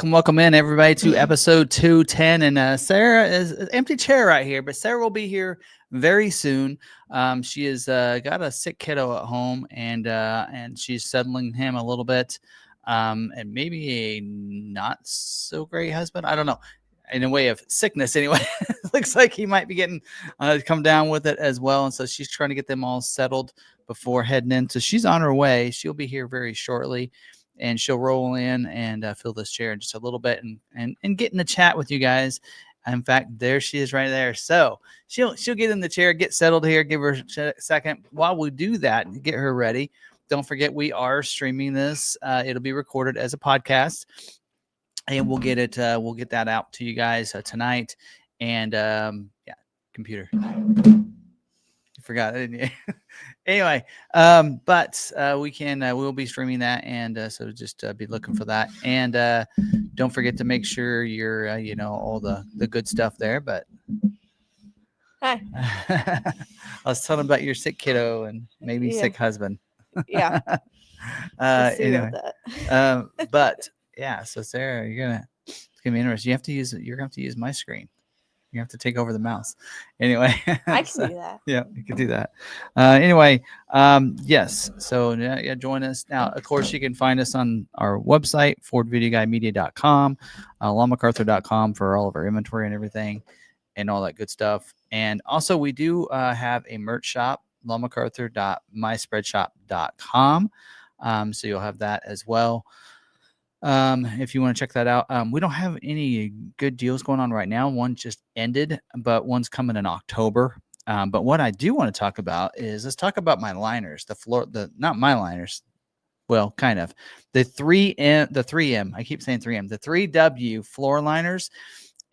Welcome in everybody to episode 210. And Sarah is an empty chair right here, but Sarah will be here very soon. She has got a sick kiddo at home, and she's settling him a little bit, and maybe a not so great husband. I don't know. In a way of sickness, anyway. Looks like he might be getting come down with it as well, and so she's trying to get them all settled before heading in. So she's on her way. She'll be here very shortly. And she'll roll in and fill this chair in just a little bit and get in the chat with you guys. In fact, there she is right there. So she'll get in the chair, get settled here, give her a second. While we do that, get her ready. Don't forget, we are streaming this. It'll be recorded as a podcast, and we'll get that out to you guys tonight. And yeah, computer. You forgot, didn't you? Anyway, but we'll be streaming that, and so just be looking for that. And don't forget to make sure you're all the good stuff there. But hi. I was telling about your sick kiddo and maybe sick husband. Yeah. Anyway, but yeah, so Sarah, it's gonna be interesting. You're gonna have to use my screen. You have to take over the mouse. Anyway, I can do that. Yeah, you can do that. Anyway, yes. So yeah, join us. Now, of course, you can find us on our website, FordVideoGuideMedia.com, LawMcArthur.com for all of our inventory and everything and all that good stuff. And also, we do have a merch shop, LawMcArthur.myspreadshop.com. So you'll have that as well. If you want to check that out. We don't have any good deals going on right now. One just ended, but one's coming in October. But what I do want to talk about is let's talk about my liners, not my liners, Well, kind of. The 3M, I keep saying 3M, the 3W floor liners.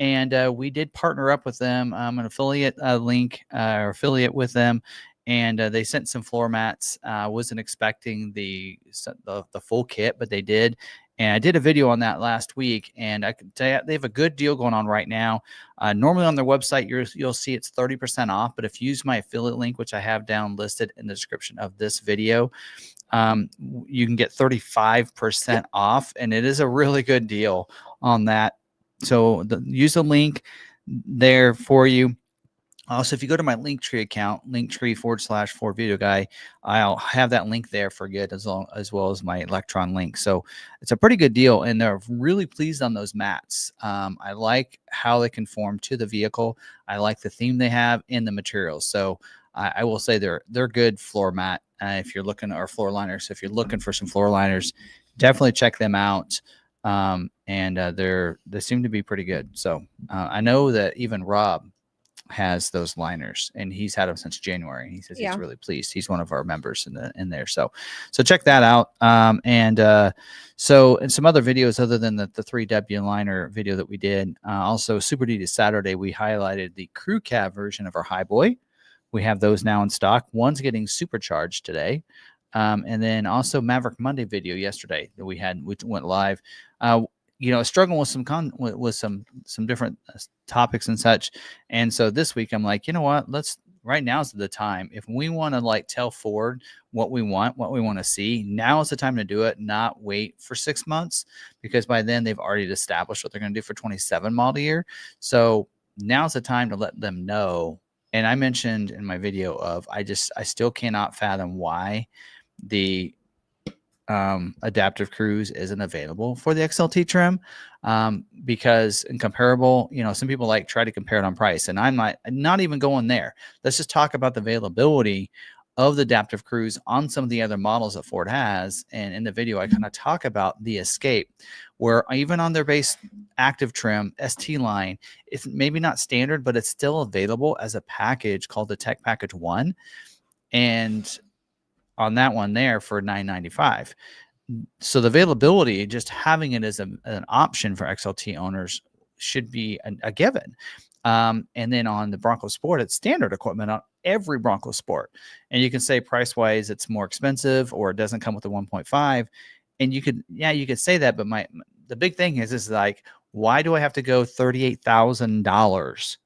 And we did partner up with them. I'm an affiliate link or affiliate with them. And they sent some floor mats. I wasn't expecting the full kit, but they did. And I did a video on that last week, and I can tell you they have a good deal going on right now. Normally on their website, you'll see it's 30% off, but if you use my affiliate link, which I have down listed in the description of this video, you can get 35% off, and it is a really good deal on that. So use the link there for you. Also, if you go to my Linktree account, Linktree/4Video Guy, I'll have that link there for good as well as my Electron link. So it's a pretty good deal, and they're really pleased on those mats. I like how they conform to the vehicle. I like the theme they have in the materials. So I will say they're good floor mat. If you're looking or floor liners, if you're looking for some floor liners, definitely check them out. And they seem to be pretty good. So I know that even Rob has those liners, and he's had them since January. He says he's really pleased. He's one of our members in there. So check that out. And some other videos other than the 3W liner video that we did. Also, Super Duty Saturday, we highlighted the crew cab version of our Highboy. We have those now in stock. One's getting supercharged today. And then also Maverick Monday video yesterday that we went live. Struggling with some different topics and such. And so this week I'm like, you know what? Right now's the time. If we want to tell Ford what we want to see, now is the time to do it, not wait for 6 months, because by then they've already established what they're going to do for 27 model year. So now's the time to let them know. And I mentioned in my video I still cannot fathom why the adaptive cruise isn't available for the XLT trim, because in comparable, some people try to compare it on price, and I'm not even going there. Let's just talk about the availability of the adaptive cruise on some of the other models that Ford has. And in the video, I kind of talk about the Escape, where even on their base active trim ST line, it's maybe not standard, but it's still available as a package called the Tech Package 1. And on that one there for $995. So the availability, just having it as an option for XLT owners, should be a given. And then on the Bronco Sport, it's standard equipment on every Bronco Sport. And you can say price-wise it's more expensive, or it doesn't come with the 1.5. And you could say that, but the big thing is why do I have to go $38,000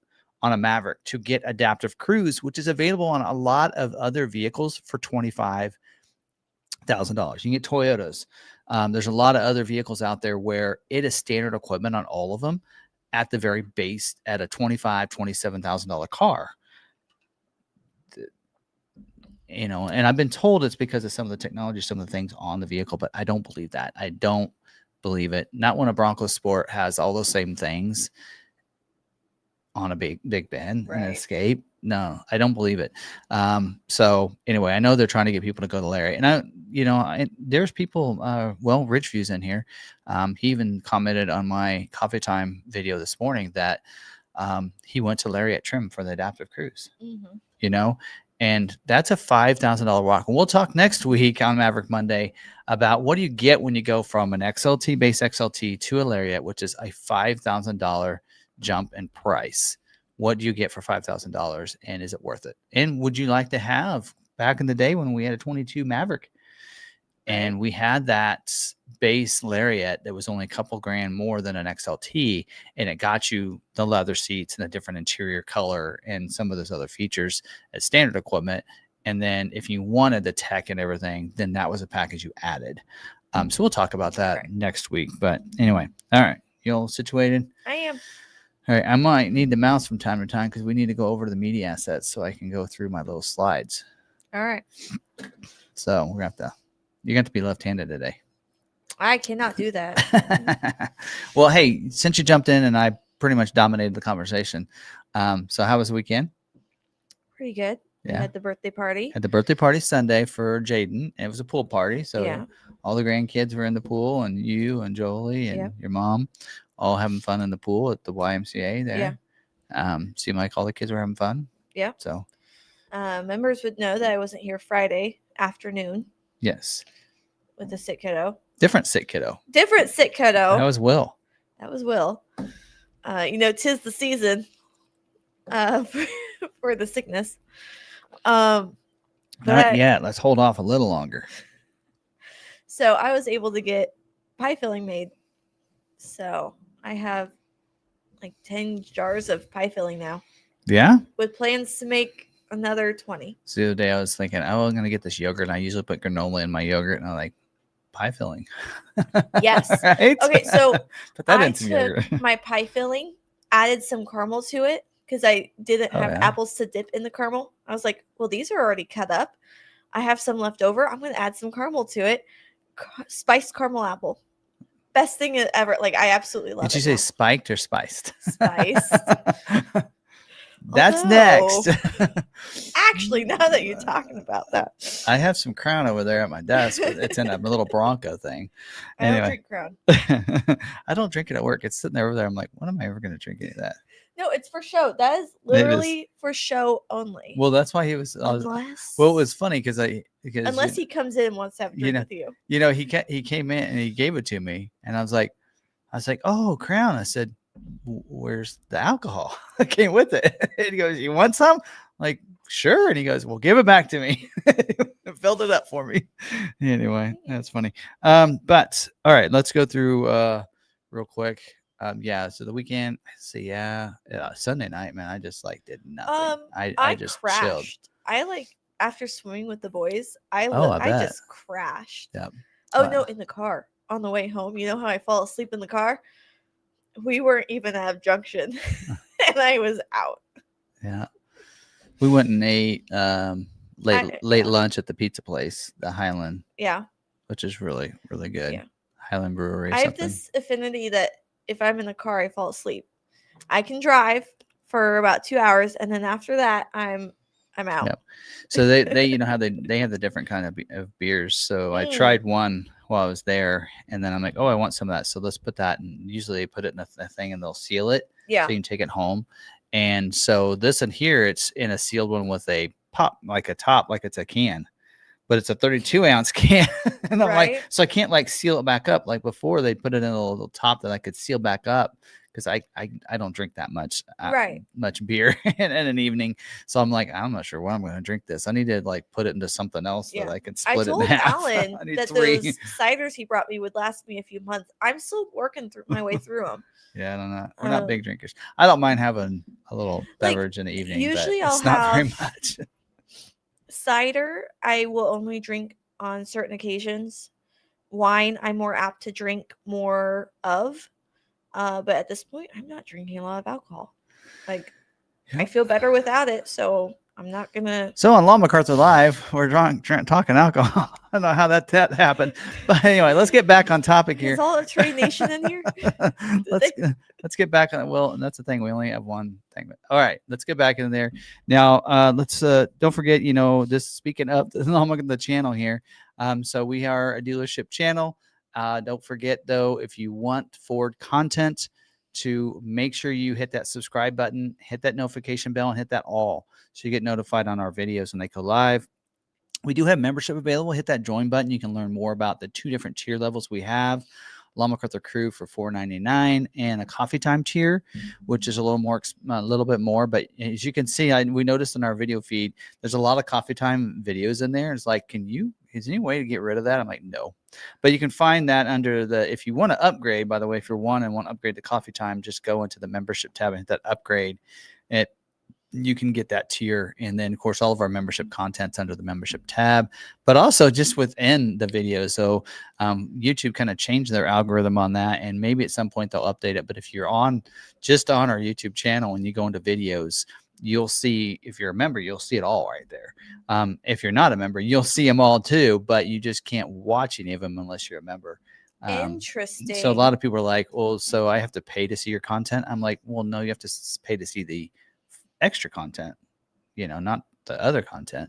on a Maverick to get adaptive cruise, which is available on a lot of other vehicles for $25,000? You can get Toyotas. There's a lot of other vehicles out there where it is standard equipment on all of them at the very base at a $25,000, $27,000 car. And I've been told it's because of some of the technology, some of the things on the vehicle, but I don't believe that. I don't believe it. Not when a Bronco Sport has all those same things on a big Ben, right, and Escape. No, I don't believe it. So anyway, I know they're trying to get people to go to Larry, and there's people, Rich View's in here. He even commented on my coffee time video this morning that he went to Lariat trim for the adaptive cruise, and that's a $5,000 walk. And we'll talk next week on Maverick Monday about what do you get when you go from an XLT, base XLT, to a Lariat, which is a $5,000 jump in price. What do you get for $5,000, and is it worth it? And would you like to have, back in the day when we had a 22 Maverick and we had that base Lariat that was only a couple grand more than an XLT, and it got you the leather seats and a different interior color and some of those other features as standard equipment. And then if you wanted the tech and everything, then that was a package you added. So we'll talk about that next week. But anyway, all right. You all situated? I am. All right, I might need the mouse from time to time because we need to go over to the media assets so I can go through my little slides. All right. So you're going to have to be left-handed today. I cannot do that. Well, hey, since you jumped in and I pretty much dominated the conversation, so how was the weekend? Pretty good. Yeah. We had the birthday party. Had the birthday party Sunday for Jaden. It was a pool party, so all the grandkids were in the pool, and you and Jolie and your mom all having fun in the pool at the YMCA there. Yeah. Seemed like all the kids were having fun. Yeah. So members would know that I wasn't here Friday afternoon. Yes. with a sick kiddo. Different sick kiddo. Different sick kiddo. That was Will. That was Will. 'Tis the season for the sickness. Not yet. Let's hold off a little longer. So I was able to get pie filling made. So I have like 10 jars of pie filling now. Yeah? With plans to make another 20. So the other day I was thinking, oh, I'm going to get this yogurt. And I usually put granola in my yogurt. And I'm like, pie filling. Yes. Right? Okay, so put that I in some took yogurt. my pie filling, added some caramel to it because I didn't have yeah. apples to dip in the caramel. I was like, well, these are already cut up. I have some left over. I'm going to add some caramel to it. Spiced caramel apple. Best thing ever. Like, I absolutely love it. Did you say spiked or spiced? Spiced. That's next. Actually, now that you're talking about that, I have some Crown over there at my desk. It's in a little Bronco thing. I don't drink Crown. I don't drink it at work. It's sitting there over there. I'm like, when am I ever going to drink any of that? No, it's for show. That is literally for show only. Well, that's why he was. Unless, well, it was funny because unless he comes in and wants to have a drink with you. You know, he came in and he gave it to me, and I was like, oh, Crown. I said, where's the alcohol? I came with it. And he goes, you want some? I'm like, sure. And he goes, well, give it back to me. Filled it up for me. Anyway, that's funny. But all right, let's go through real quick. So the weekend, Sunday night, man, I just like did nothing. I just crashed. chilled. I after swimming with the boys, I just crashed. Yep. Oh no, in the car on the way home. You know how I fall asleep in the car? We weren't even at Junction, and I was out. Yeah, we went and ate late lunch at the pizza place, the Highland. Yeah, which is really really good. Yeah. Highland Brewery. I have this affinity that if I'm in the car, I fall asleep. I can drive for about 2 hours, and then after that, I'm out. Yep. So they you know how they have the different kind of beers. So I tried one while I was there, and then I'm like, oh, I want some of that. So let's put that. And usually they put it in a thing, and they'll seal it. Yeah. So you can take it home. And so this in here, it's in a sealed one with a pop, like a top, like it's a can. But it's a 32-ounce can. And I'm like, so I can't seal it back up. Like before, they put it in a little top that I could seal back up because I don't drink that much much beer in an evening. So I'm like, I'm not sure when I'm going to drink this. I need to put it into something else that I can split it in half. I told Alan that those ciders he brought me would last me a few months. I'm still working through my way through them. Yeah, I don't know. We're not big drinkers. I don't mind having a little beverage in the evening. Usually but it's not very much. Cider, I will only drink on certain occasions. Wine, I'm more apt to drink more of. But at this point, I'm not drinking a lot of alcohol. I feel better without it, so I'm not gonna. So on McArthur Live, we're talking alcohol. I don't know how that happened, but anyway, let's get back on topic here. Is all of Trade Nation in here? let's get back on it. Well, and that's the thing. We only have one thing. But, all right, let's get back in there now. Let's don't forget. This speaking of the channel here. So we are a dealership channel. Don't forget though, if you want Ford content, to make sure you hit that subscribe button, hit that notification bell, and hit that all so you get notified on our videos when they go live. We do have membership available. Hit that join button. You can learn more about the 2 different tier levels we have. McArthur Crew for $4.99 and a coffee time tier, which is a little bit more. But as you can see, we noticed in our video feed, there's a lot of coffee time videos in there. It's like, is there any way to get rid of that? I'm like, no. But you can find that under if you want to upgrade, by the way, if you're want to upgrade to coffee time, just go into the membership tab and hit that upgrade. You can get that tier. And then, of course, all of our membership content's under the membership tab, but also just within the video. So YouTube kind of changed their algorithm on that, and maybe at some point they'll update it. But if you're just on our YouTube channel and you go into videos, you'll see, if you're a member, you'll see it all right there. If you're not a member, you'll see them all too, but you just can't watch any of them unless you're a member. Interesting. So a lot of people are like, well, so I have to pay to see your content. I'm like, well, no, you have to pay to see the extra content, not the other content.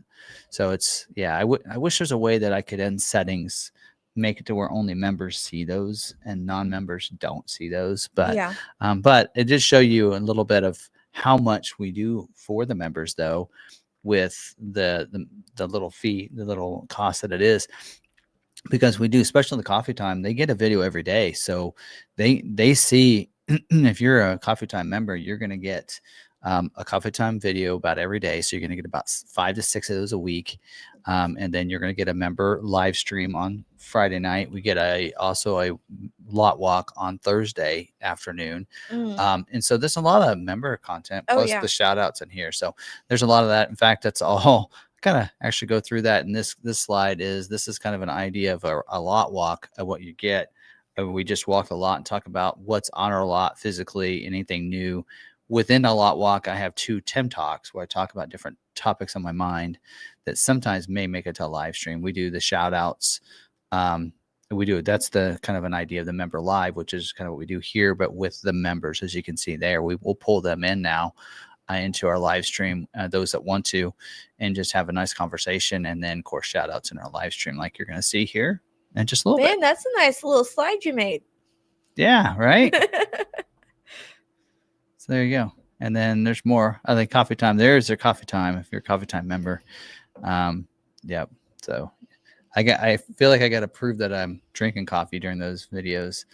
So it's, I wish there's a way that I could end settings, make it to where only members see those and non-members don't see those. But but it does show you a little bit of how much we do for the members, though, with the little fee, the little cost that it is. because we do, especially the coffee time, they get a video every day. So they see if you're a coffee time member, you're going to get a coffee time video about every day. So you're going to get about 5 to 6 of those a week. And then you're going to get a member live stream on Friday night. We get also a lot walk on Thursday afternoon. And so there's a lot of member content plus the shout outs in here. So there's a lot of that. In fact, that's all kind of actually go through that. And this slide this is kind of an idea of a lot walk of what you get. We just walk a lot and talk about what's on our lot physically, anything new. Within a lot walk, I have 2 Tim Talks where I talk about different topics on my mind that sometimes may make it to a live stream. We do the shout outs. That's the kind of an idea of the member live, which is kind of what we do here, but with the members, as you can see there, we will pull them in now into our live stream, those that want to, and just have a nice conversation. And then of course, shout outs in our live stream, like you're going to see here in just a little bit. Man, that's a nice little slide you made. Yeah. Right. So there you go. And then there's more. I think coffee time. There's their coffee time if you're a coffee time member. Yep. So I feel like I got to prove that I'm drinking coffee during those videos,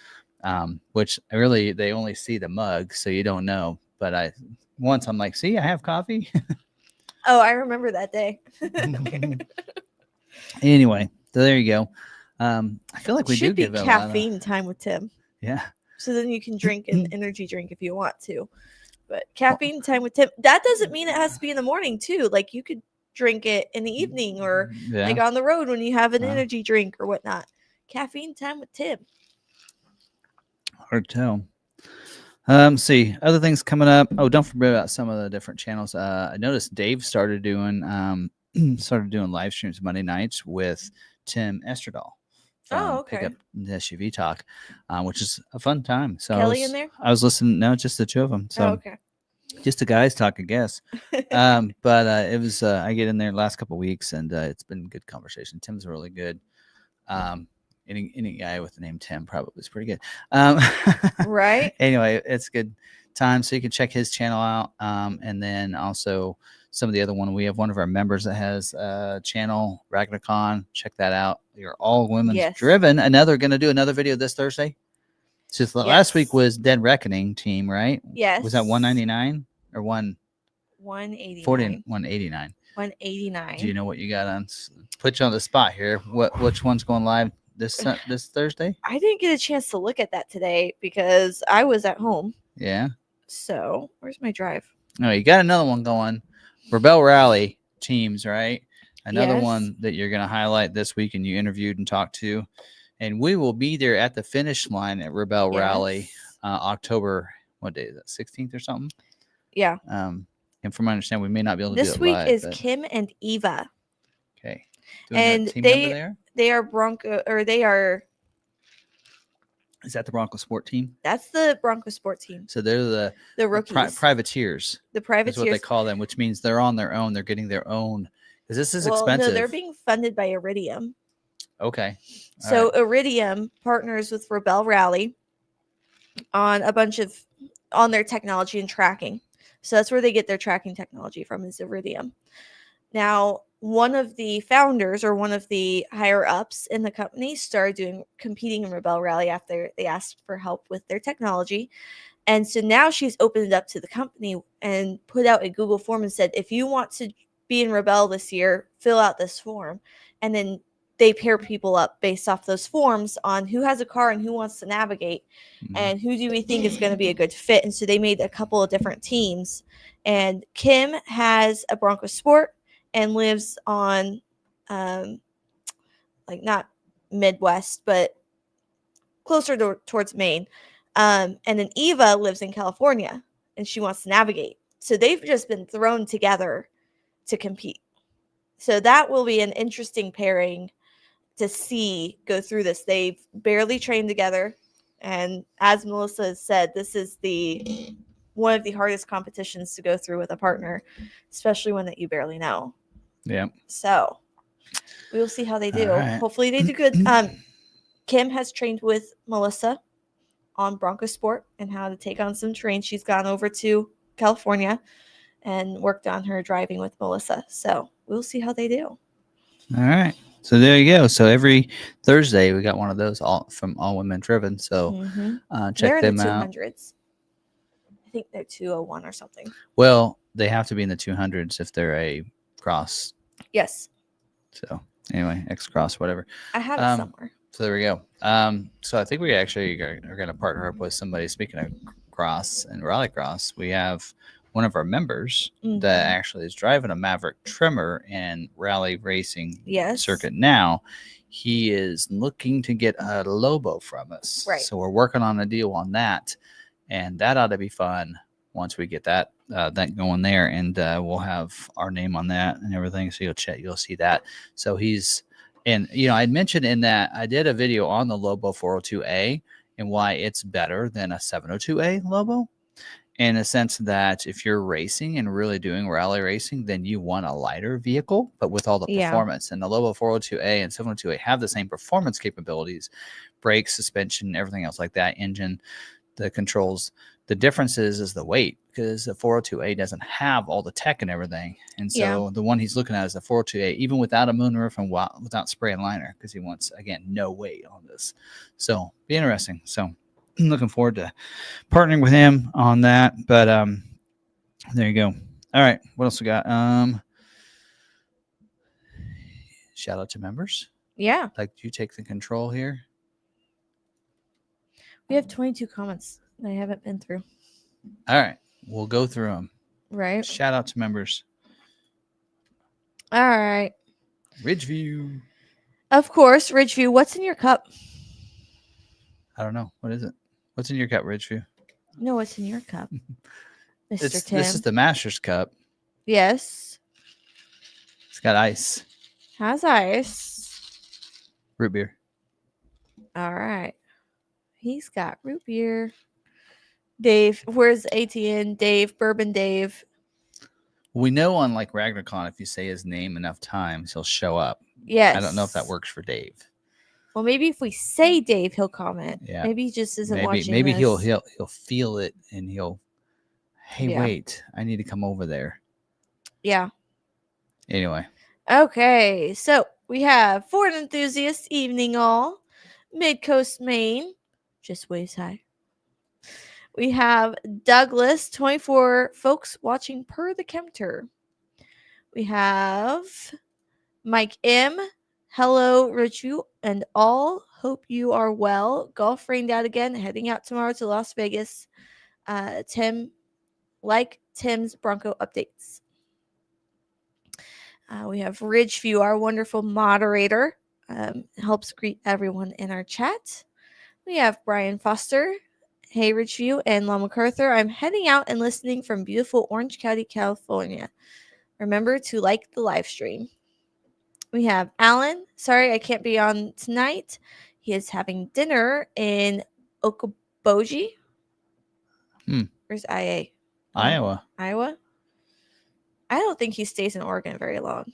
which really they only see the mug, so you don't know. But once I'm like, see, I have coffee. Oh, I remember that day. Anyway, so there you go. I feel like we should do be give caffeine time with Tim. Yeah. So then you can drink an energy drink if you want to. But caffeine time with Tim, that doesn't mean it has to be in the morning too. Like you could drink it in the evening or like on the road when you have an energy drink or whatnot. Caffeine time with Tim. Hard to tell. See other things coming up. Oh, don't forget about some of the different channels. I noticed Dave started doing live streams Monday nights with Tim Esterdahl. Pick Up the SUV Talk, which is a fun time. So Kelly in there? I was listening. No, just the 2 of them. So just the guys talk, I guess. But it was I get in there the last couple of weeks, and it's been good conversation. Tim's really good. Any guy with the name Tim probably is pretty good. Right. Anyway, it's a good time. So you can check his channel out. And then also some of the other one. We have one of our members that has a channel, Ragnarcon. Check that out. You're all women's driven. Going to do another video this Thursday. So last week was Dead Reckoning team, right? Yes. Was that 199 or 189? 189. 189. Do you know what you got on? Put you on the spot here. Which one's going live this Thursday? I didn't get a chance to look at that today because I was at home. Yeah. So where's my drive? No, you got another one going. Rebel Rally teams, right? Another one that you're going to highlight this week and you interviewed and talked to. And we will be there at the finish line at Rebel Rally, October, what day is that, 16th or something? Yeah. And from my understanding, we may not be able to do it live. live. This week is Kim and Eva. Okay. And they are Bronco, or they are. Is that the Bronco Sport team? That's the Bronco Sport team. So they're the rookies. Privateers. The privateers. That's what they call them, which means they're on their own. They're getting their own. Because this is expensive. No, they're being funded by Iridium. Okay. So Iridium partners with Rebel Rally on on their technology and tracking. So that's where they get their tracking technology from, is Iridium. Now, one of the founders or one of the higher ups in the company started competing in Rebel Rally after they asked for help with their technology. And so now she's opened it up to the company and put out a Google form and said, if you want to be in Rebel this year, fill out this form. And then they pair people up based off those forms on who has a car and who wants to navigate and who do we think is going to be a good fit. And so they made a couple of different teams. And Kim has a Bronco Sport and lives on like not Midwest, but closer towards Maine. And then Eva lives in California and she wants to navigate. So they've just been thrown together to compete. So that will be an interesting pairing to see go through this. They've barely trained together. And as Melissa has said, this is one of the hardest competitions to go through with a partner, especially one that you barely know. Yeah. So we will see how they do. Right. Hopefully they do good. Kim has trained with Melissa on Bronco Sport and how to take on some terrain. She's gone over to California and worked on her driving with Melissa. So we'll see how they do. All right. So there you go. So every Thursday we got one of those all from All Women Driven. So check They're in them the out. 200s. I think they're 201 or something. Well, they have to be in the 200s if they're a cross. Yes. So anyway, X cross, whatever. I have it somewhere. So there we go. So I think we actually are going to partner up with somebody. Speaking of cross and rallycross, we have one of our members that actually is driving a Maverick trimmer in rally racing circuit now. He is looking to get a Lobo from us. Right. So we're working on a deal on that, and that ought to be fun once we get that going there, and we'll have our name on that and everything. So you'll see that. So he's. And, I'd mentioned in that I did a video on the Lobo 402A and why it's better than a 702A Lobo, in a sense that if you're racing and really doing rally racing, then you want a lighter vehicle, but with all the performance. And the Lobo 402A and 702A have the same performance capabilities, brakes, suspension, everything else like that, engine, the controls. The difference is the weight, because the 402A doesn't have all the tech and everything. And so the one he's looking at is the 402A, even without a moonroof and without spray and liner, because he wants, again, no weight on this. So be interesting. So I'm looking forward to partnering with him on that. But there you go. All right. What else we got? Shout out to members. Yeah. Like, you take the control here. We have 22 comments that I haven't been through. All right. We'll go through them. Right. Shout out to members. All right. Ridgeview. Of course, Ridgeview. What's in your cup? I don't know. What is it? What's in your cup, Ridgeview? No, what's in your cup, Mr. Tim? This is the Master's cup. Yes. It's got ice. Has ice. Root beer. All right. He's got root beer. Dave, where's ATN? Dave, Bourbon Dave. We know on like RagnarCon, if you say his name enough times, he'll show up. Yes. I don't know if that works for Dave. Well, maybe if we say Dave, he'll comment. Yeah. Maybe he just isn't watching. Maybe this. he'll feel it and he'll. Hey, wait! I need to come over there. Yeah. Anyway. Okay, so we have Ford Enthusiast Evening All, Mid Coast Maine, just waist high. We have Douglas, 24 folks watching per the counter. We have Mike M. Hello, Richie, and all. Hope you are well. Golf rained out again. Heading out tomorrow to Las Vegas. Tim, like Tim's Bronco updates. We have Ridgeview, our wonderful moderator, helps greet everyone in our chat. We have Brian Foster. Hey, Ridgeview and McArthur. I'm heading out and listening from beautiful Orange County, California. Remember to like the live stream. We have Alan. Sorry, I can't be on tonight. He is having dinner in Okoboji. Where's IA? Iowa. Iowa? I don't think he stays in Oregon very long.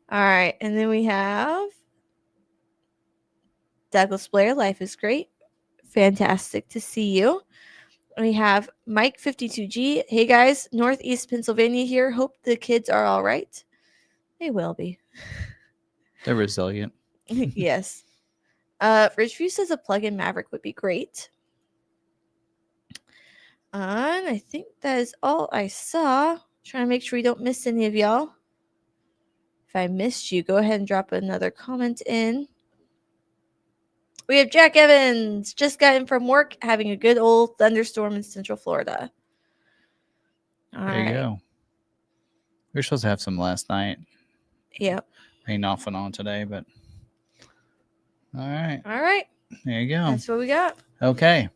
All right. And then we have Douglas Blair. Life is great. Fantastic to see you. We have Mike 52G. Hey guys, Northeast Pennsylvania here. Hope the kids are all right. They will be. They're resilient. Yes. Ridgeview says a plug-in Maverick would be great. And I think that is all I saw. Trying to make sure we don't miss any of y'all. If I missed you, go ahead and drop another comment in. We have Jack Evans. Just got in from work, having a good old thunderstorm in Central Florida. There you go. We were supposed to have some last night. Yep. Rain off and on today, but all right. All right. There you go. That's what we got. Okay.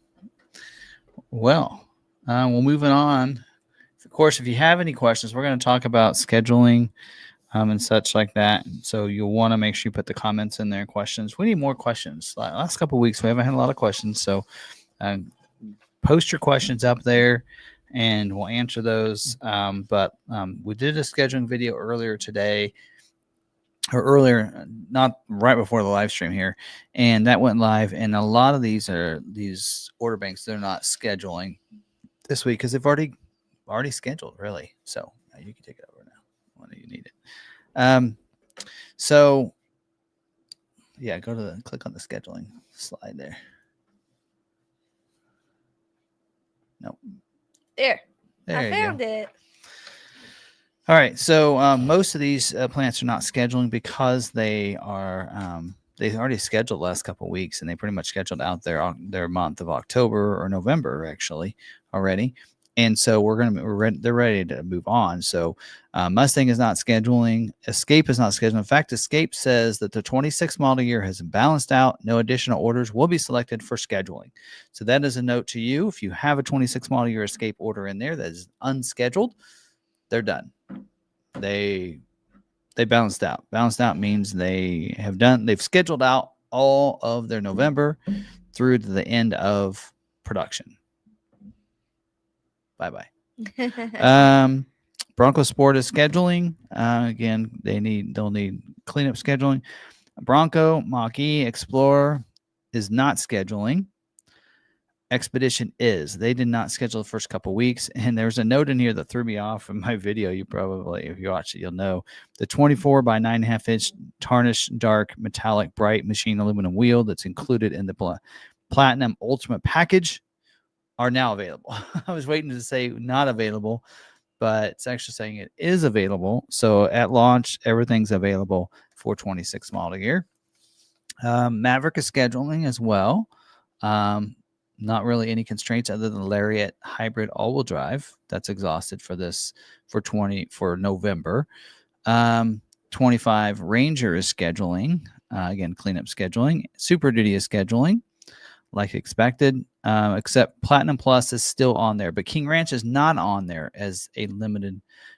Well, we're moving on. Of course, if you have any questions, we're going to talk about scheduling and such like that. So you'll want to make sure you put the comments in there, questions. We need more questions. Last couple of weeks, we haven't had a lot of questions. So post your questions up there and we'll answer those. But we did a scheduling video earlier today, or earlier, not right before the live stream here. And that went live. And a lot of these order banks, they're not scheduling this week because they've already scheduled, really. So you can take it over now. when you need it. So yeah, click on the scheduling slide there. Nope. There There I you found go. it. All right. So most of these plants are not scheduling because they are they already scheduled the last couple of weeks, and they pretty much scheduled out their month of October or November actually already. And so they're ready to move on. So Mustang is not scheduling. Escape is not scheduling. In fact, Escape says that the 26 model year has balanced out. No additional orders will be selected for scheduling. So that is a note to you. If you have a 26 model year Escape order in there that is unscheduled, they're done. They balanced out. Balanced out means they've scheduled out all of their November through to the end of production. Bye-bye. Bronco Sport is scheduling. Again, they'll need cleanup scheduling. Bronco, Mach-E, Explorer is not scheduling. Expedition is. They did not schedule the first couple weeks. And there's a note in here that threw me off in my video. You probably, if you watch it, you'll know. The 24 by 9.5 inch tarnished dark metallic bright machine aluminum wheel that's included in the Platinum Ultimate package are now available. I was waiting to say not available, but it's actually saying it is available. So at launch, everything's available for 26 model year. Maverick is scheduling as well. Not really any constraints other than Lariat hybrid all-wheel drive. That's exhausted for November. 25 Ranger is scheduling. Again, cleanup scheduling. Super Duty is scheduling, like expected. Except Platinum Plus is still on there, but King Ranch is not on there as a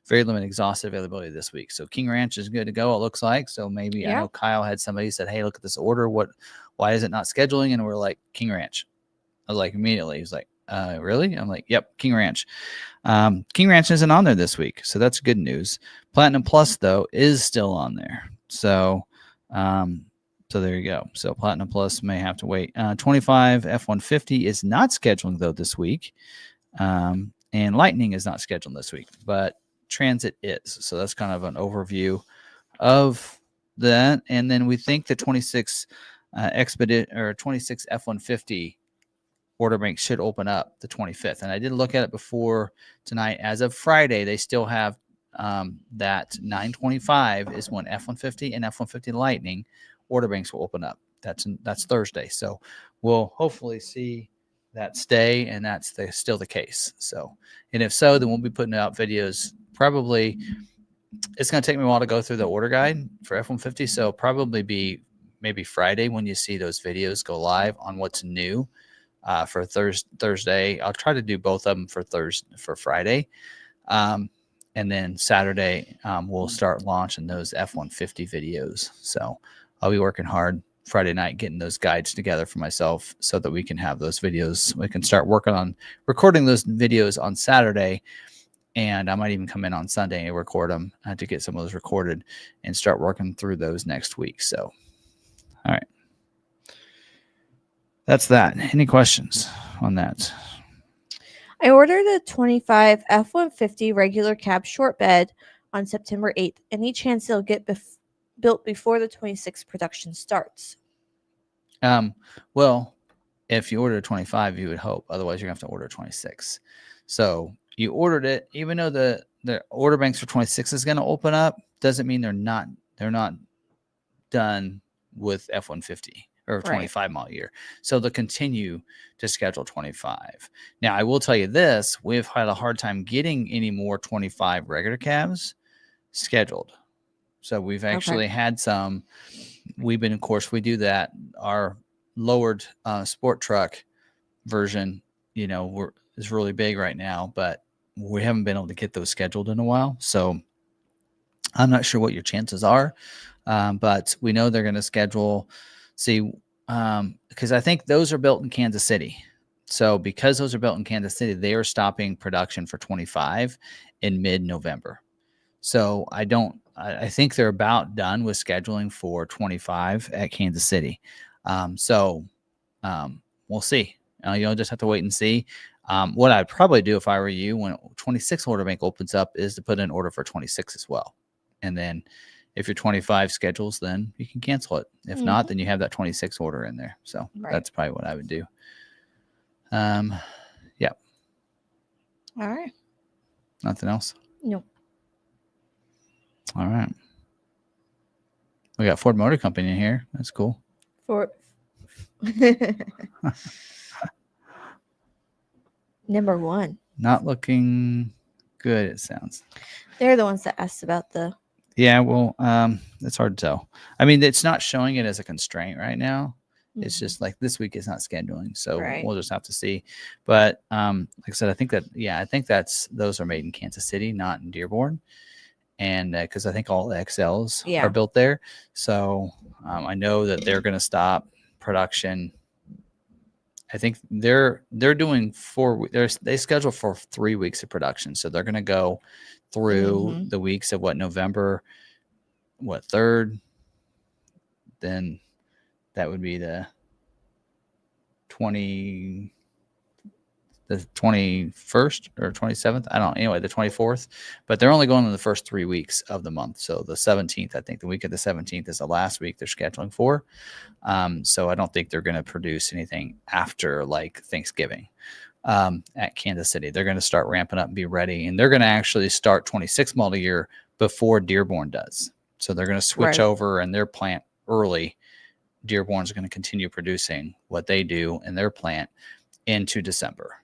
very limited exhausted availability this week. So King Ranch is good to go, it looks like. So maybe I know Kyle had somebody said, "Hey, look at this order. Why is it not scheduling?" And we're like, King Ranch. I was like, immediately. He's like, really? I'm like, yep, King Ranch. King Ranch isn't on there this week, so that's good news. Platinum Plus, though, is still on there. So there you go. So Platinum Plus may have to wait. 25 F-150 is not scheduling, though, this week. And Lightning is not scheduled this week, but Transit is. So that's kind of an overview of that. And then we think the 26 26 F-150 order bank should open up the 25th. And I did look at it before tonight. As of Friday, they still have that 9/25 is when F-150 and F-150 Lightning order banks will open up. That's Thursday. So we'll hopefully see that stay, and that's still the case. So, and if so, then we'll be putting out videos. Probably it's going to take me a while to go through the order guide for F-150. So probably be maybe Friday when you see those videos go live on what's new. For Thursday, I'll try to do both of them for Friday, and then Saturday we'll start launching those F-150 videos. So I'll be working hard Friday night getting those guides together for myself so that we can have those videos. We can start working on recording those videos on Saturday, and I might even come in on Sunday and record them to get some of those recorded and start working through those next week. So, all right. That's that. Any questions on that? I ordered a 25 F-150 regular cab short bed on September 8th. Any chance it'll get built before the 26 production starts? Well, if you order a 25, you would hope. Otherwise, you're going to have to order a 26. So you ordered it, even though the order banks for 26 is going to open up, doesn't mean they're not done with F-150. Or 25 model year. So they'll continue to schedule 25. Now, I will tell you this, we've had a hard time getting any more 25 regular cabs scheduled. So we've actually had some. We do that. Our lowered sport truck version, is really big right now, but we haven't been able to get those scheduled in a while. So I'm not sure what your chances are, but we know they're going to schedule. Because I think those are built in Kansas City. So because those are built in Kansas City, they are stopping production for 25 in mid-November. So I think they're about done with scheduling for 25 at Kansas City. We'll see. You'll just have to wait and see. What I'd probably do if I were you when 26 order bank opens up is to put in order for 26 as well. And then if your 25 schedules, then you can cancel it. If not, then you have that 26 order in there. So that's probably what I would do. Yeah. All right. Nothing else? No. All right. We got Ford Motor Company in here. That's cool. Number 1. Not looking good, it sounds. They're the ones that asked about the... Yeah, well, it's hard to tell. I mean, it's not showing it as a constraint right now. It's just like this week is not scheduling, so we'll just have to see. But like I said, I think those are made in Kansas City, not in Dearborn, and because I think all the XLs are built there. So I know that they're going to stop production. I think they're doing 4 weeks. They schedule for 3 weeks of production, so they're going to go through the weeks of November, 3rd, then that would be the 21st or 27th. I don't know. Anyway, the 24th, but they're only going in the first 3 weeks of the month. So the 17th, I think the week of the 17th is the last week they're scheduling for. So I don't think they're going to produce anything after like Thanksgiving at Kansas City. They're going to start ramping up and be ready. And they're going to actually start 26 model year before Dearborn does. So they're going to switch over in their plant early. Dearborn's going to continue producing what they do in their plant into December,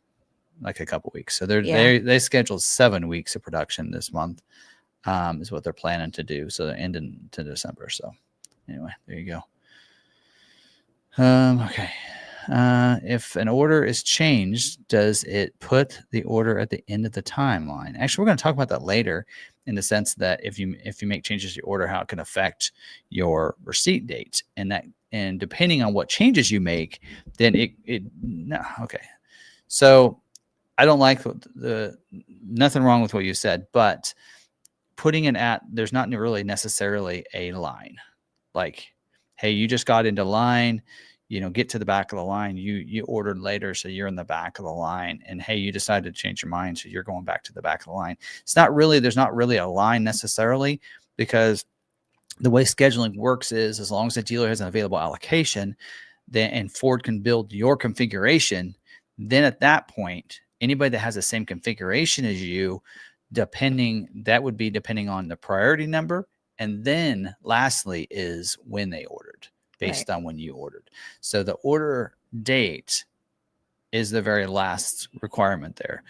like a couple weeks. So they scheduled 7 weeks of production this month, is what they're planning to do. So they're ending to December. So anyway, there you go. Okay. If an order is changed, does it put the order at the end of the timeline? Actually, we're going to talk about that later, in the sense that if you make changes to your order, how it can affect your receipt date, and depending on what changes you make, then okay. So I don't like nothing wrong with what you said, but putting it at, there's not really necessarily a line like, hey, you just got into line, get to the back of the line. You ordered later, so you're in the back of the line. And hey, you decided to change your mind, so you're going back to the back of the line. There's not really a line necessarily, because the way scheduling works is, as long as the dealer has an available allocation, and Ford can build your configuration, then at that point, anybody that has the same configuration as you, that would be depending on the priority number. And then lastly is when they ordered, based on when you ordered. So the order date is the very last requirement there.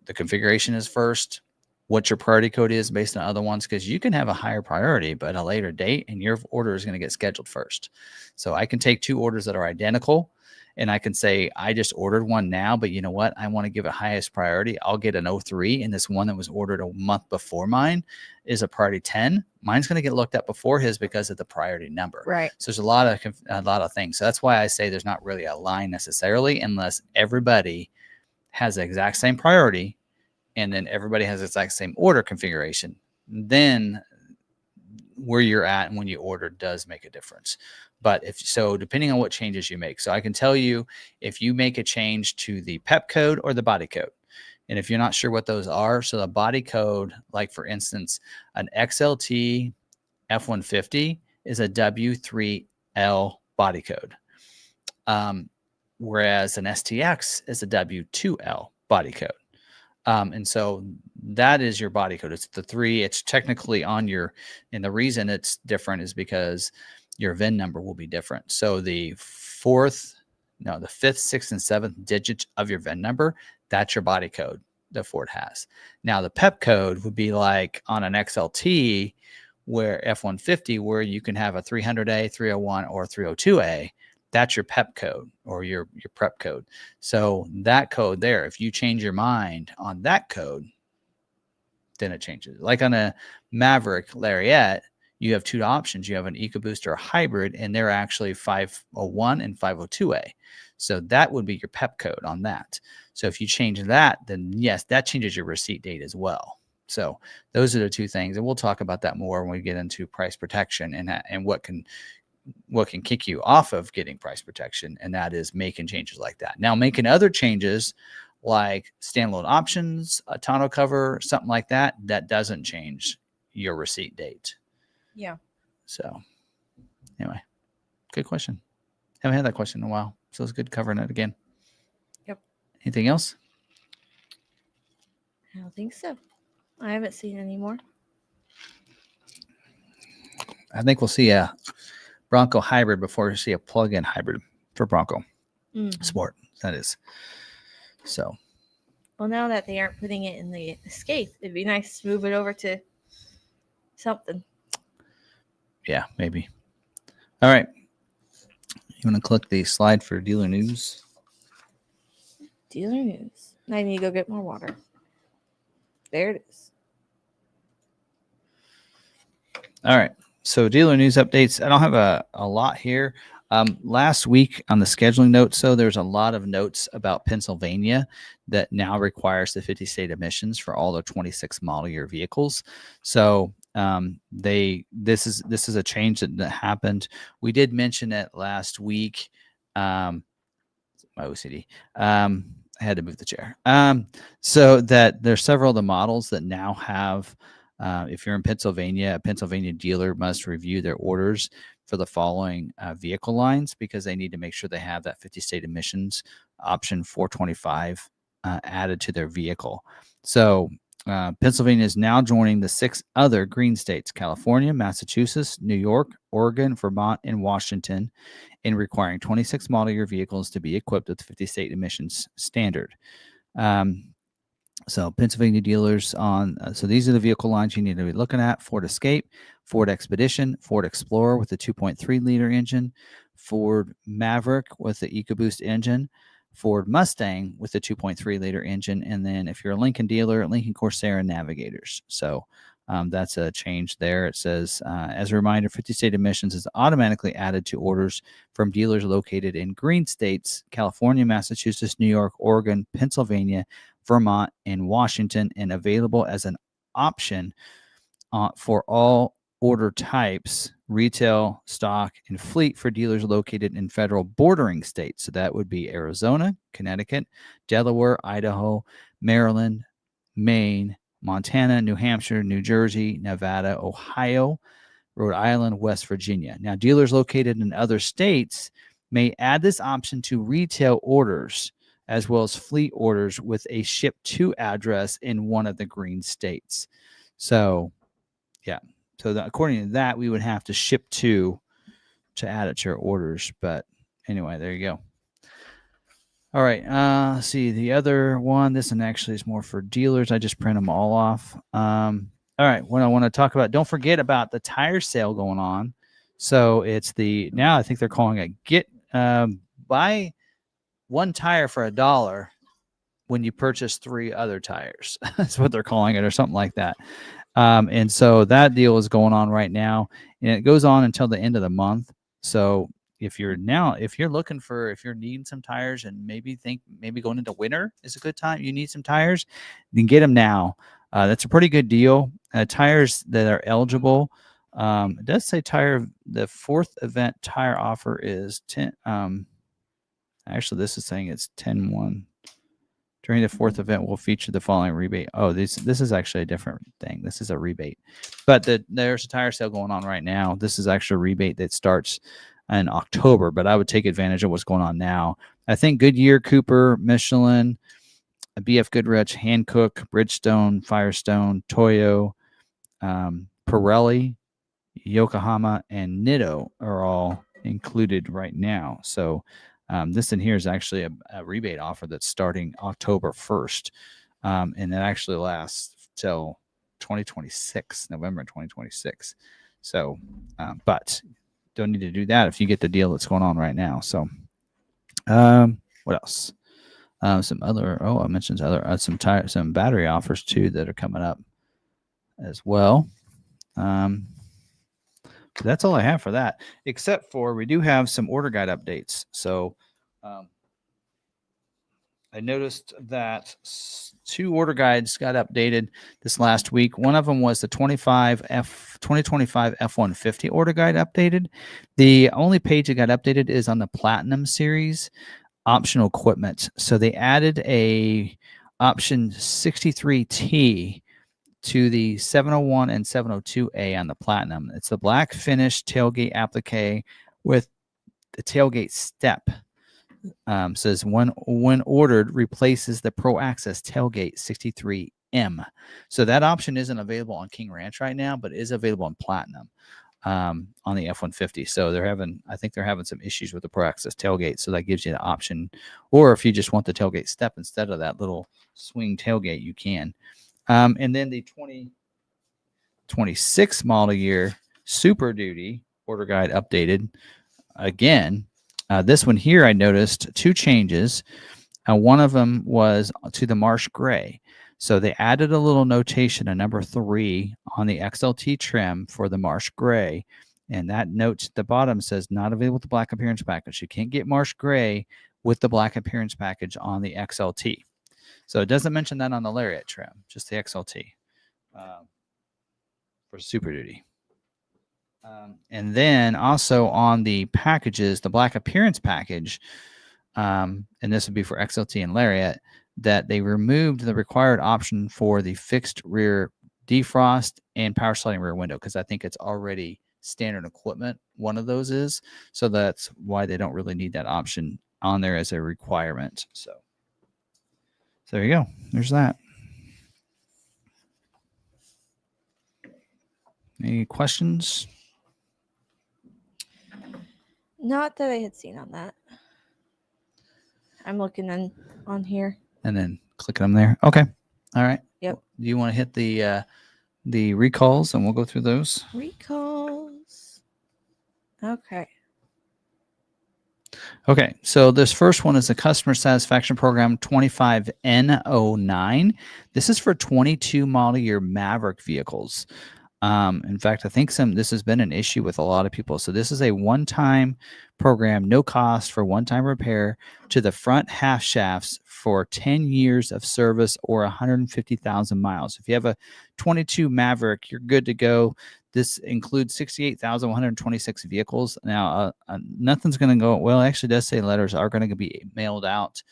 The configuration is first. What your priority code is based on other ones, because you can have a higher priority but a later date, and your order is going to get scheduled first. So I can take 2 orders that are identical, and I can say, I just ordered one now, but you know what? I want to give it highest priority. I'll get an 03, and this one that was ordered a month before mine is a priority 10. Mine's going to get looked at before his because of the priority number. Right. So there's a lot of things. So that's why I say there's not really a line necessarily, unless everybody has the exact same priority, and then everybody has the exact same order configuration. Then where you're at and when you order does make a difference. But depending on what changes you make. So I can tell you, if you make a change to the PEP code or the body code, and if you're not sure what those are, so the body code, like for instance, an XLT F-150 is a W3L body code. Whereas an STX is a W2L body code. And so that is your body code. It's the 3. It's technically on and the reason it's different is because your VIN number will be different. So the 5th, 6th, and 7th digit of your VIN number, that's your body code that Ford has. Now the PEP code would be like on an XLT, where F-150, where you can have a 300A, 301, or 302A. That's your PEP code or your prep code. So that code there, if you change your mind on that code, then it changes. Like on a Maverick Lariat, you have 2 options. You have an EcoBoost or a hybrid, and they're actually 501 and 502A. So that would be your PEP code on that. So if you change that, then yes, that changes your receipt date as well. So those are the 2 things. And we'll talk about that more when we get into price protection and what can kick you off of getting price protection, and that is making changes like that. Now, making other changes like standalone options, a tonneau cover, something like that, that doesn't change your receipt date. Yeah. So anyway, good question. Haven't had that question in a while, so it's good covering it again. Yep. Anything else? I don't think so. I haven't seen any more. I think we'll see a Bronco hybrid before we see a plug-in hybrid for Bronco Sport. That is. So. Well, now that they aren't putting it in the Escape, it'd be nice to move it over to something. Yeah, maybe. All right. You want to click the slide for dealer news? Dealer news. I need to go get more water. There it is. All right. So dealer news updates. I don't have a lot here. Last week on the scheduling notes, so there's a lot of notes about Pennsylvania that now requires the 50 state emissions for all their 26 model year vehicles. So this is a change that happened. We did mention it last week. My OCD. I had to move the chair. So that there's several of the models that now have. If you're in Pennsylvania, a Pennsylvania dealer must review their orders for the following vehicle lines because they need to make sure they have that 50 state emissions option 425 added to their vehicle. So Pennsylvania is now joining the 6 other green states, California, Massachusetts, New York, Oregon, Vermont, and Washington, in requiring 26 model year vehicles to be equipped with the 50 state emissions standard. So Pennsylvania dealers so these are the vehicle lines you need to be looking at: Ford Escape, Ford Expedition, Ford Explorer with the 2.3 liter engine, Ford Maverick with the EcoBoost engine, Ford Mustang with the 2.3 liter engine, and then if you're a Lincoln dealer, Lincoln Corsair and Navigators. So that's a change there. It says, as a reminder, 50 state emissions is automatically added to orders from dealers located in green states: California, Massachusetts, New York, Oregon, Pennsylvania, Vermont, and Washington, and available as an option for all order types: retail, stock, and fleet for dealers located in federal bordering states. So that would be Arizona, Connecticut, Delaware, Idaho, Maryland, Maine, Montana, New Hampshire, New Jersey, Nevada, Ohio, Rhode Island, West Virginia. Now, dealers located in other states may add this option to retail orders as well as fleet orders with a ship to address in one of the green states. So, yeah. So according to that, we would have to ship to add it to your orders. But anyway, there you go. All right. Let's see the other one. This one actually is more for dealers. I just print them all off. All right. What I want to talk about, don't forget about the tire sale going on. So it's now I think they're calling it buy one tire for $1 when you purchase 3 other tires. That's what they're calling it, or something like that. And so that deal is going on right now, and it goes on until the end of the month. So if you're needing some tires and maybe going into winter is a good time, you need some tires, then get them now. That's a pretty good deal. Tires that are eligible. It does say the 4th event tire offer is 10. Actually, this is saying it's 10-1. During the 4th event, we'll feature the following rebate. Oh, this is actually a different thing. This is a rebate. But there's a tire sale going on right now. This is actually a rebate that starts in October, but I would take advantage of what's going on now. I think Goodyear, Cooper, Michelin, BF Goodrich, Hankook, Bridgestone, Firestone, Toyo, Pirelli, Yokohama, and Nitto are all included right now. So this in here is actually a rebate offer that's starting October 1st. And it actually lasts till 2026, November 2026. So, but don't need to do that if you get the deal that's going on right now. So, what else? Some other, I mentioned some battery offers too that are coming up as well. That's all I have for that, except for we do have some order guide updates. So I noticed that 2 order guides got updated this last week. One of them was the 2025 F-150 order guide updated. The only page that got updated is on the Platinum Series optional equipment. So they added a option 63T to the 701 and 702A on the Platinum. It's the black finish tailgate applique with the tailgate step. Says when ordered, replaces the Pro Access tailgate 63M. So that option isn't available on King Ranch right now, but is available on Platinum on the F-150. So I think they're having some issues with the Pro Access tailgate. So that gives you the option. Or if you just want the tailgate step instead of that little swing tailgate, you can. And then the 2026 model year Super Duty order guide updated again. This one here, I noticed two changes. One of them was to the Marsh Gray. So they added a little notation, a number 3 on the XLT trim for the Marsh Gray. And that note at the bottom says not available with the black appearance package. You can't get Marsh Gray with the black appearance package on the XLT. So it doesn't mention that on the Lariat trim, just the XLT for Super Duty. And then also on the packages, the black appearance package, and this would be for XLT and Lariat, that they removed the required option for the fixed rear defrost and power sliding rear window, because I think it's already standard equipment. One of those is. So that's why they don't really need that option on there as a requirement. So there you go. There's that. Any questions? Not that I had seen on that. I'm looking on here. And then clicking them there. Okay. All right. Yep. Do you want to hit the recalls and we'll go through those? Recalls. Okay. Okay. So this first one is a customer satisfaction program 25N09. This is for 22 model year Maverick vehicles. In fact, I think this has been an issue with a lot of people. So this is a one-time program, no cost for one-time repair to the front half shafts for 10 years of service or 150,000 miles. If you have a 22 Maverick, you're good to go. This includes 68,126 vehicles. Now, nothing's going to go, well, it actually does say letters are going to be mailed out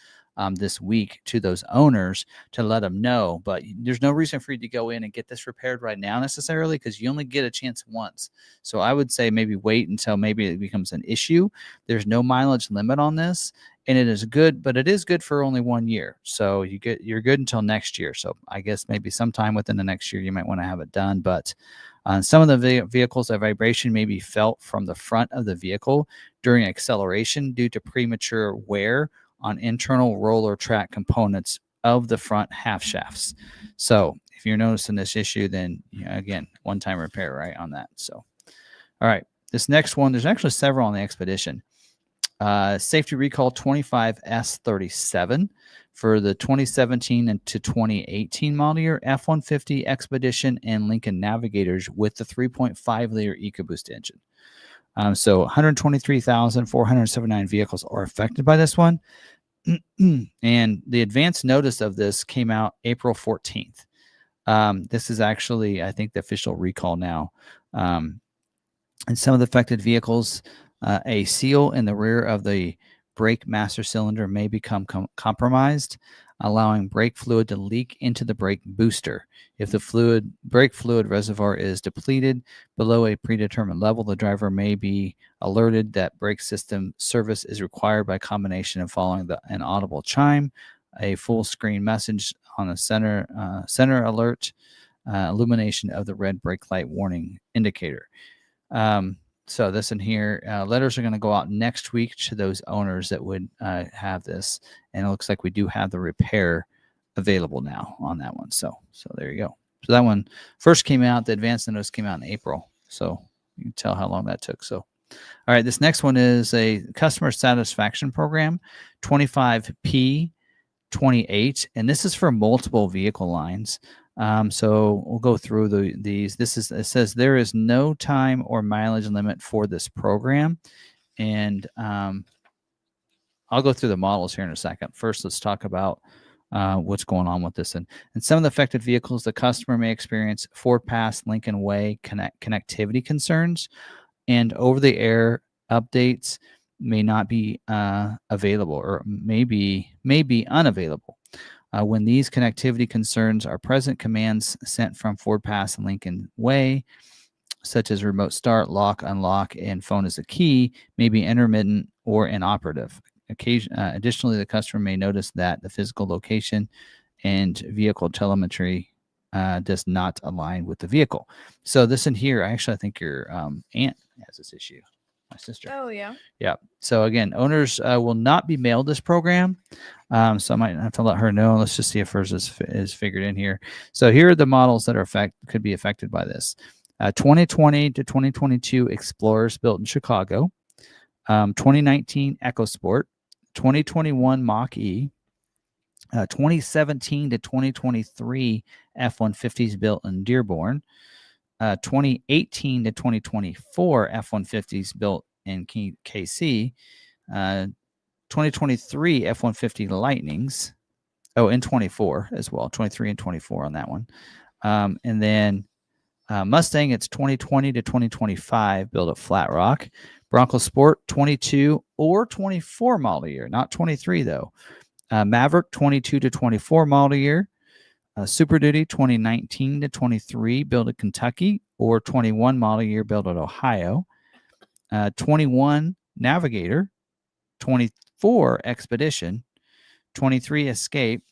this week to those owners to let them know, but there's no reason for you to go in and get this repaired right now necessarily, because you only get a chance once. So I would say maybe wait until maybe it becomes an issue. There's no mileage limit on this, and it is good, but it is good for only 1 year. So you're good until next year. So I guess maybe sometime within the next year you might want to have it done. But on some of the vehicles, a vibration may be felt from the front of the vehicle during acceleration due to premature wear on internal roller track components of the front half shafts. So if you're noticing this issue, then again, one-time repair right on that. So, all right, this next one, there's actually several on the Expedition. Safety recall 25S37 for the 2017 and to 2018 model year F-150 Expedition and Lincoln Navigators with the 3.5 liter EcoBoost engine. So 123,479 vehicles are affected by this one. And the advance notice of this came out April 14th. This is actually, I think, the official recall now. And some of the affected vehicles, a seal in the rear of the brake master cylinder may become compromised, allowing brake fluid to leak into the brake booster. If the brake fluid reservoir is depleted below a predetermined level, the driver may be alerted that brake system service is required by combination of following an audible chime, a full screen message on the center alert, illumination of the red brake light warning indicator. So this in here, letters are going to go out next week to those owners that would have this. And it looks like we do have the repair available now on that one. So there you go. So that one first came out, the advance notice came out in April. So you can tell how long that took. So, all right, this next one is a customer satisfaction program, 25P28. And this is for multiple vehicle lines. So we'll go through these. It says there is no time or mileage limit for this program. And I'll go through the models here in a second. First, let's talk about what's going on with this. And some of the affected vehicles, the customer may experience Ford Pass, Lincoln Way connectivity concerns, and over-the-air updates may not be available or may be unavailable. When these connectivity concerns are present, commands sent from Ford Pass and Lincoln Way, such as remote start, lock, unlock, and phone as a key, may be intermittent or inoperative. Additionally, the customer may notice that the physical location and vehicle telemetry does not align with the vehicle. So this in here, I think your aunt has this issue, my sister. Oh, yeah. Yeah. So again, owners will not be mailed this program. So I might have to let her know. Let's just see if hers is figured in here. So here are the models that could be affected by this. 2020 to 2022 Explorers built in Chicago. 2019 EcoSport. 2021 Mach-E. 2017 to 2023 F-150s built in Dearborn. 2018 to 2024 F-150s built in KC. 2023 F-150 Lightnings. Oh, in 24 as well. 23 and 24 on that one. And then Mustang, it's 2020 to 2025 built at Flat Rock. Bronco Sport, 22 or 24 model year. Not 23, though. Maverick, 22 to 24 model year. Super Duty, 2019 to 23 built at Kentucky, or 21 model year built at Ohio. 21 Navigator, 24 Expedition, 23 Escape,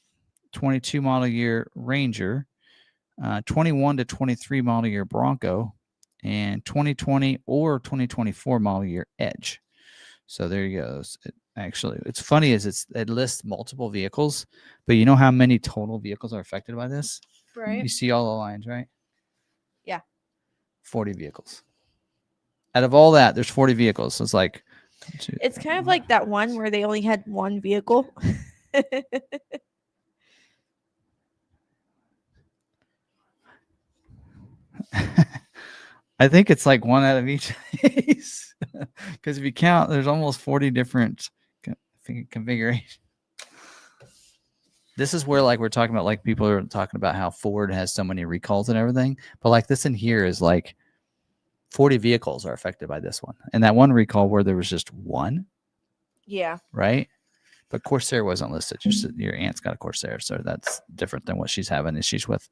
22 model year Ranger, 21 to 23 model year Bronco, and 2020 or 2024 model year Edge. So there you go. Actually, it's funny is it lists multiple vehicles, but you know how many total vehicles are affected by this? Right. You see all the lines, right? Yeah. 40 vehicles. Out of all that, there's 40 vehicles. So it's like... It's kind of like that one where they only had one vehicle. I think it's like one out of each of these. Because if you count, there's almost 40 different configurations. This is where like we're talking about, like people are talking about how Ford has so many recalls and everything. But like this in here is like 40 vehicles are affected by this one. And that one recall where there was just one. Yeah. Right? But Corsair wasn't listed. Your aunt's got a Corsair, so that's different than what she's having issues with.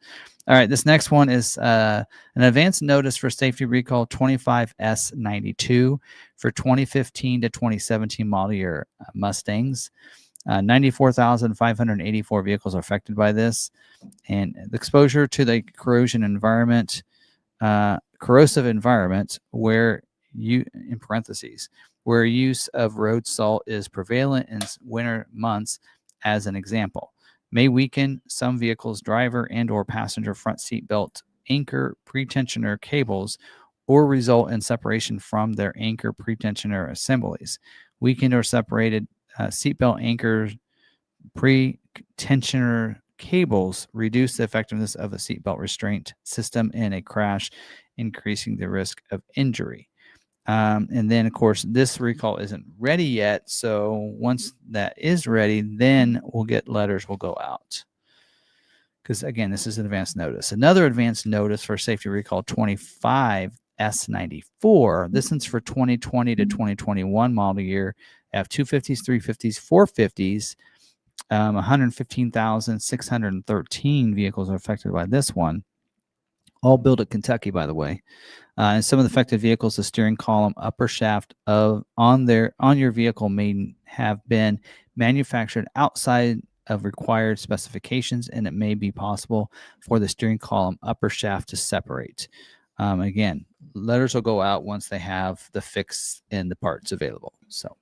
All right, this next one is an advance notice for safety recall 25S92 for 2015 to 2017 model year Mustangs. 94,584 vehicles are affected by this. And the exposure to the corrosive environment where you, in parentheses, where use of road salt is prevalent in winter months, as an example, may weaken some vehicles' driver and or passenger front seat belt anchor pretensioner cables or result in separation from their anchor pretensioner assemblies. Weakened or separated seatbelt anchor pretensioner cables reduce the effectiveness of a seatbelt restraint system in a crash, increasing the risk of injury. And then, of course, this recall isn't ready yet. So once that is ready, then letters will go out. Because, again, this is an advance notice. Another advance notice for safety recall 25S94. This one's for 2020 to 2021 model year. F-250s, 350s, 450s. 115,613 vehicles are affected by this one. All built at Kentucky, by the way. And some of the affected vehicles, the steering column upper shaft on your vehicle may have been manufactured outside of required specifications, and it may be possible for the steering column upper shaft to separate. Again, letters will go out once they have the fix and the parts available. So, all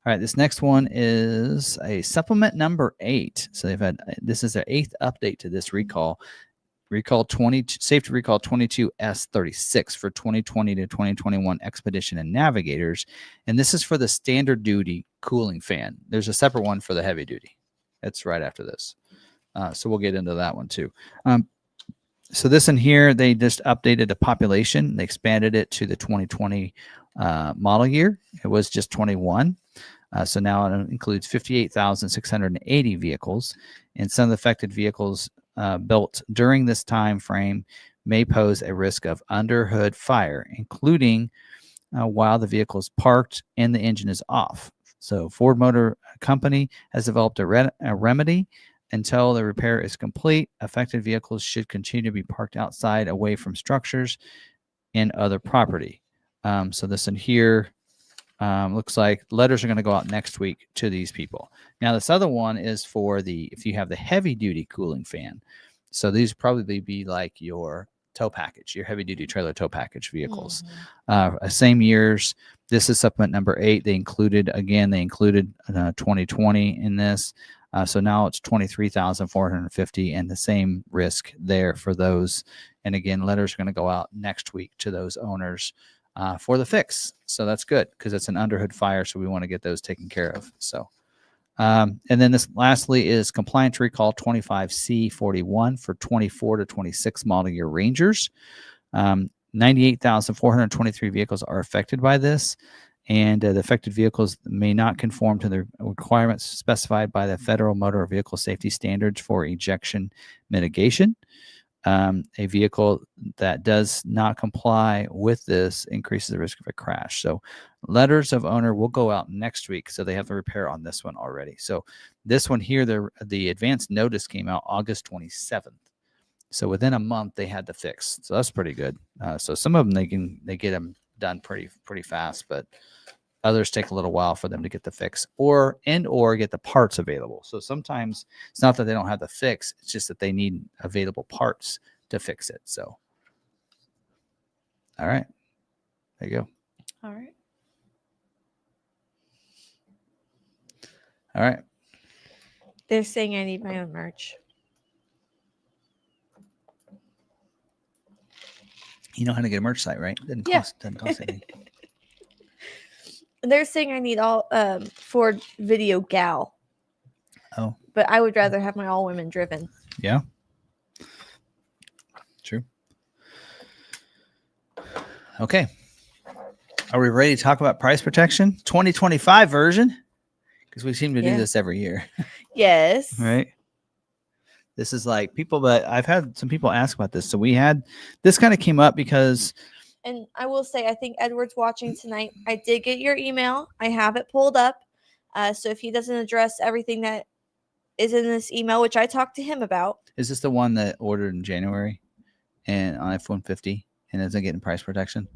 right, this next one is a supplement number 8. So this is their 8th update to this recall. Safety recall 22S36 for 2020 to 2021 Expedition and Navigators. And this is for the standard duty cooling fan. There's a separate one for the heavy duty. It's right after this. So we'll get into that one too. So this in here, they just updated the population. They expanded it to the 2020 model year. It was just 21. So now it includes 58,680 vehicles. And some of the affected vehicles built during this time frame may pose a risk of under-hood fire, including while the vehicle is parked and the engine is off. So Ford Motor Company has developed a remedy until the repair is complete. Affected vehicles should continue to be parked outside away from structures and other property. So this in here looks like letters are going to go out next week to these people. Now, this other one is for if you have the heavy duty cooling fan. So these probably be like your tow package, your heavy duty trailer tow package vehicles. Same years. This is supplement number 8. They included 2020 in this. So now it's 23,450 and the same risk there for those. And again, letters are going to go out next week to those owners for the fix. So that's good because it's an underhood fire. So we want to get those taken care of. So, and then this lastly is compliance recall 25C41 for 24 to 26 model year Rangers. 98,423 vehicles are affected by this. And the affected vehicles may not conform to the requirements specified by the Federal Motor Vehicle Safety Standards for ejection mitigation. A vehicle that does not comply with this increases the risk of a crash. So letters of owner will go out next week. So they have the repair on this one already. So this one here, the advance notice came out August 27th. So within a month they had the fix. So that's pretty good. So some of them they get them done pretty fast, but others take a little while for them to get the fix or get the parts available. So sometimes it's not that they don't have the fix, it's just that they need available parts to fix it. So, all right, there you go. All right. All right. They're saying I need my own merch. You know how to get a merch site, right? Doesn't cost anything. They're saying I need all Ford Video Gal. Oh. But I would rather have my all women driven. Yeah. True. Okay. Are we ready to talk about price protection? 2025 version? Because we seem to do this every year. Yes. Right. This is like but I've had some people ask about this. So this kind of came up because. And I will say, I think Edward's watching tonight. I did get your email. I have it pulled up. So if he doesn't address everything that is in this email, which I talked to him about. Is this the one that ordered in January and on F-150 and isn't getting price protection?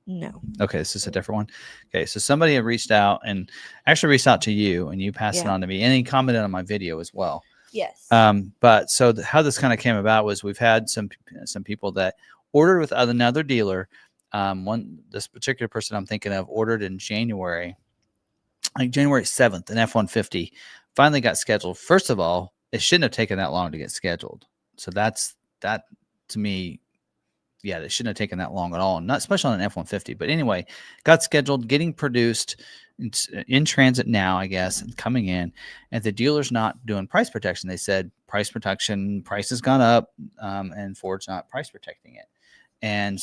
No. Okay, this is a different one. Okay, so somebody had reached out to you and you passed it on to me. And he commented on my video as well. Yes. But so how this kind of came about was we've had some people that ordered with another dealer. This particular person I'm thinking of ordered in January, like January 7th, an F-150 finally got scheduled. First of all, it shouldn't have taken that long to get scheduled. So that to me, yeah, it shouldn't have taken that long at all. Not especially on an F-150, but anyway, got scheduled, getting produced in transit now, I guess, and coming in, and the dealer's not doing price protection. They said price has gone up, and Ford's not price protecting it. And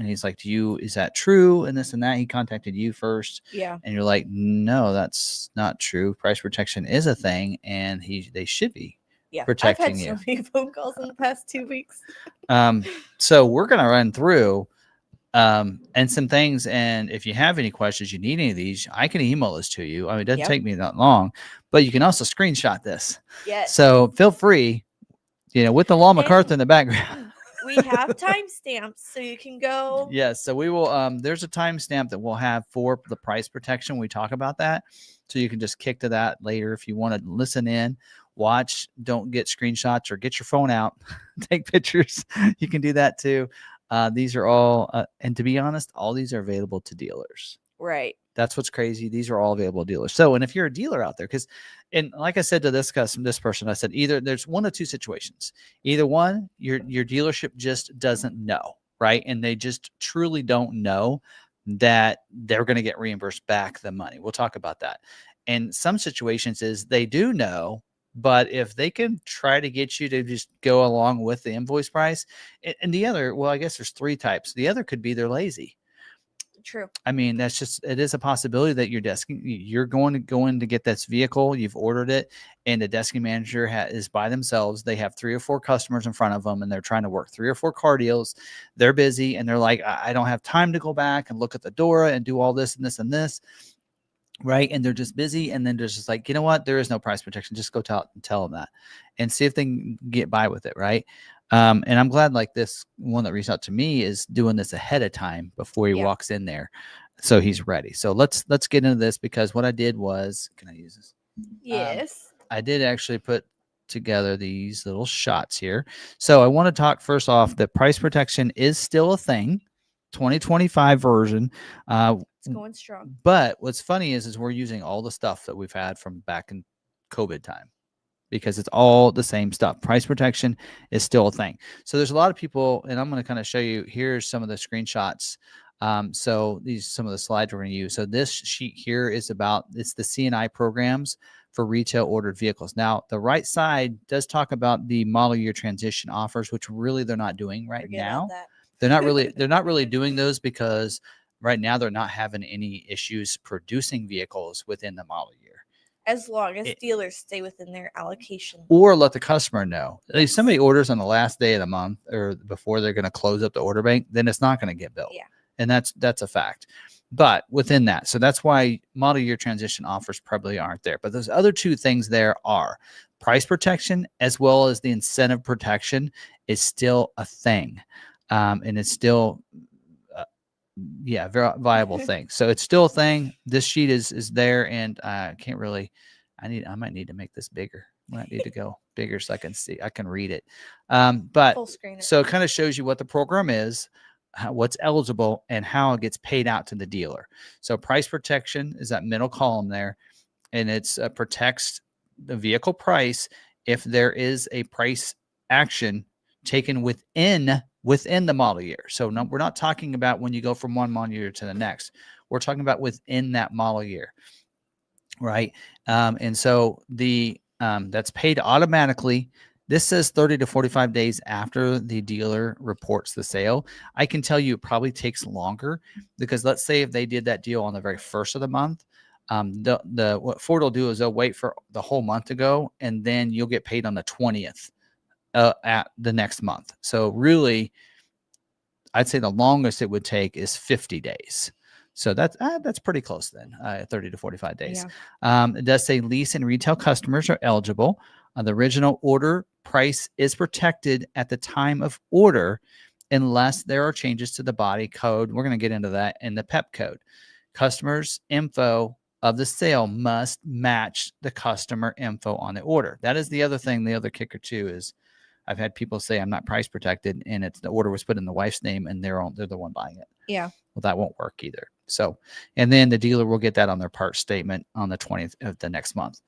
he's like, is that true? And this and that. He contacted you first. Yeah. And you're like, no, that's not true. Price protection is a thing, and they should be protecting you. I've had so many phone calls in the past 2 weeks. So we're going to run through and some things. And if you have any questions, you need any of these, I can email this to you. I mean, it doesn't take me that long, but you can also screenshot this. Yes. So feel free, with the law McArthur in the background. We have timestamps, so you can go. Yes. So we will, there's a timestamp that we'll have for the price protection. We talk about that. So you can just kick to that later if you want to listen in, watch, don't get screenshots or get your phone out, take pictures. You can do that too. These are all, and to be honest, all these are available to dealers. Right. That's what's crazy. These are all available to dealers. So, and if you're a dealer out there, and like I said to this person, I said, either there's one of two situations. Either one, your dealership just doesn't know, right? And they just truly don't know that they're going to get reimbursed back the money. We'll talk about that. And some situations is they do know, but if they can try to get you to just go along with the invoice price, and the other, well, I guess there's 3 types. The other could be they're lazy. True. I mean, it is a possibility that you're going to go in to get this vehicle. You've ordered it, and the desking manager is by themselves. They have 3 or 4 customers in front of them, and they're trying to work 3 or 4 car deals. They're busy, and they're like, I don't have time to go back and look at the Dora and do all this and this and this. right? And they're just busy. And then there's just like, you know what? There is no price protection. Just go tell them that and see if they can get by with it, right? And I'm glad like this one that reached out to me is doing this ahead of time before he walks in there, so he's ready. So let's get into this, because what I did was, can I use this? Yes. I did actually put together these little shots here. So I want to talk first off that price protection is still a thing, 2025 version. It's going strong. But what's funny is we're using all the stuff that we've had from back in COVID time, because it's all the same stuff. Price protection is still a thing. So there's a lot of people, and I'm going to kind of show you, here's some of the screenshots. So these some of the slides we're going to use. So this sheet here is it's the C&I programs for retail ordered vehicles. Now, the right side does talk about the model year transition offers, which really they're not doing right now. They're not really doing those, because right now they're not having any issues producing vehicles within the model year. As long as dealers stay within their allocation. Or let the customer know. If somebody orders on the last day of the month or before they're going to close up the order bank, then it's not going to get built. Yeah. And that's a fact. But within that, so that's why model year transition offers probably aren't there. But those other two things there are price protection, as well as the incentive protection is still a thing. And it's still very viable thing. So it's still a thing. This sheet is there, and I can't really, I might need to make this bigger. I might need to go bigger so I can read it. But full screen. So it kind of shows you what the program is, what's eligible, and how it gets paid out to the dealer. So price protection is that middle column there, and it's protects the vehicle price if there is a price action taken within the model year. So no, we're not talking about when you go from one model year to the next. We're talking about within that model year, right? And so that's paid automatically. This says 30 to 45 days after the dealer reports the sale. I can tell you it probably takes longer, because let's say if they did that deal on the very first of the month, what Ford will do is they'll wait for the whole month to go, and then you'll get paid on the 20th at the next month. So really, I'd say the longest it would take is 50 days. So that's pretty close then, 30 to 45 days. Yeah. It does say lease and retail customers are eligible. The original order price is protected at the time of order unless there are changes to the body code. We're going to get into that in the PEP code. Customers' info of the sale must match the customer info on the order. That is the other thing. The other kicker too is I've had people say I'm not price protected, and the order was put in the wife's name, and they're the one buying it. Yeah. Well, that won't work either. So, and then the dealer will get that on their part statement on the 20th of the next month.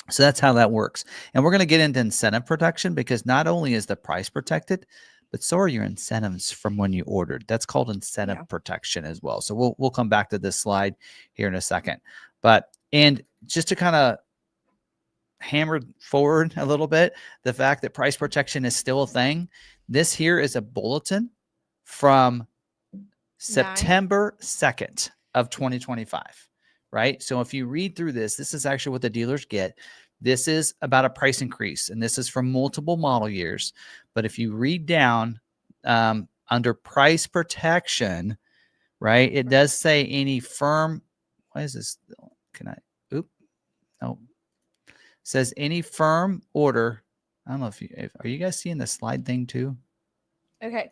So that's how that works. And we're going to get into incentive protection, because not only is the price protected, but so are your incentives from when you ordered. That's called incentive protection as well. So we'll come back to this slide here in a second. And just to kind of hammer forward a little bit, the fact that price protection is still a thing. This here is a bulletin from September 2nd of 2025, right? So if you read through this is actually what the dealers get. This is about a price increase, and this is from multiple model years. But if you read down under price protection, right, it does say any firm, why is this, says any firm order. I don't know are you guys seeing the slide thing too? Okay.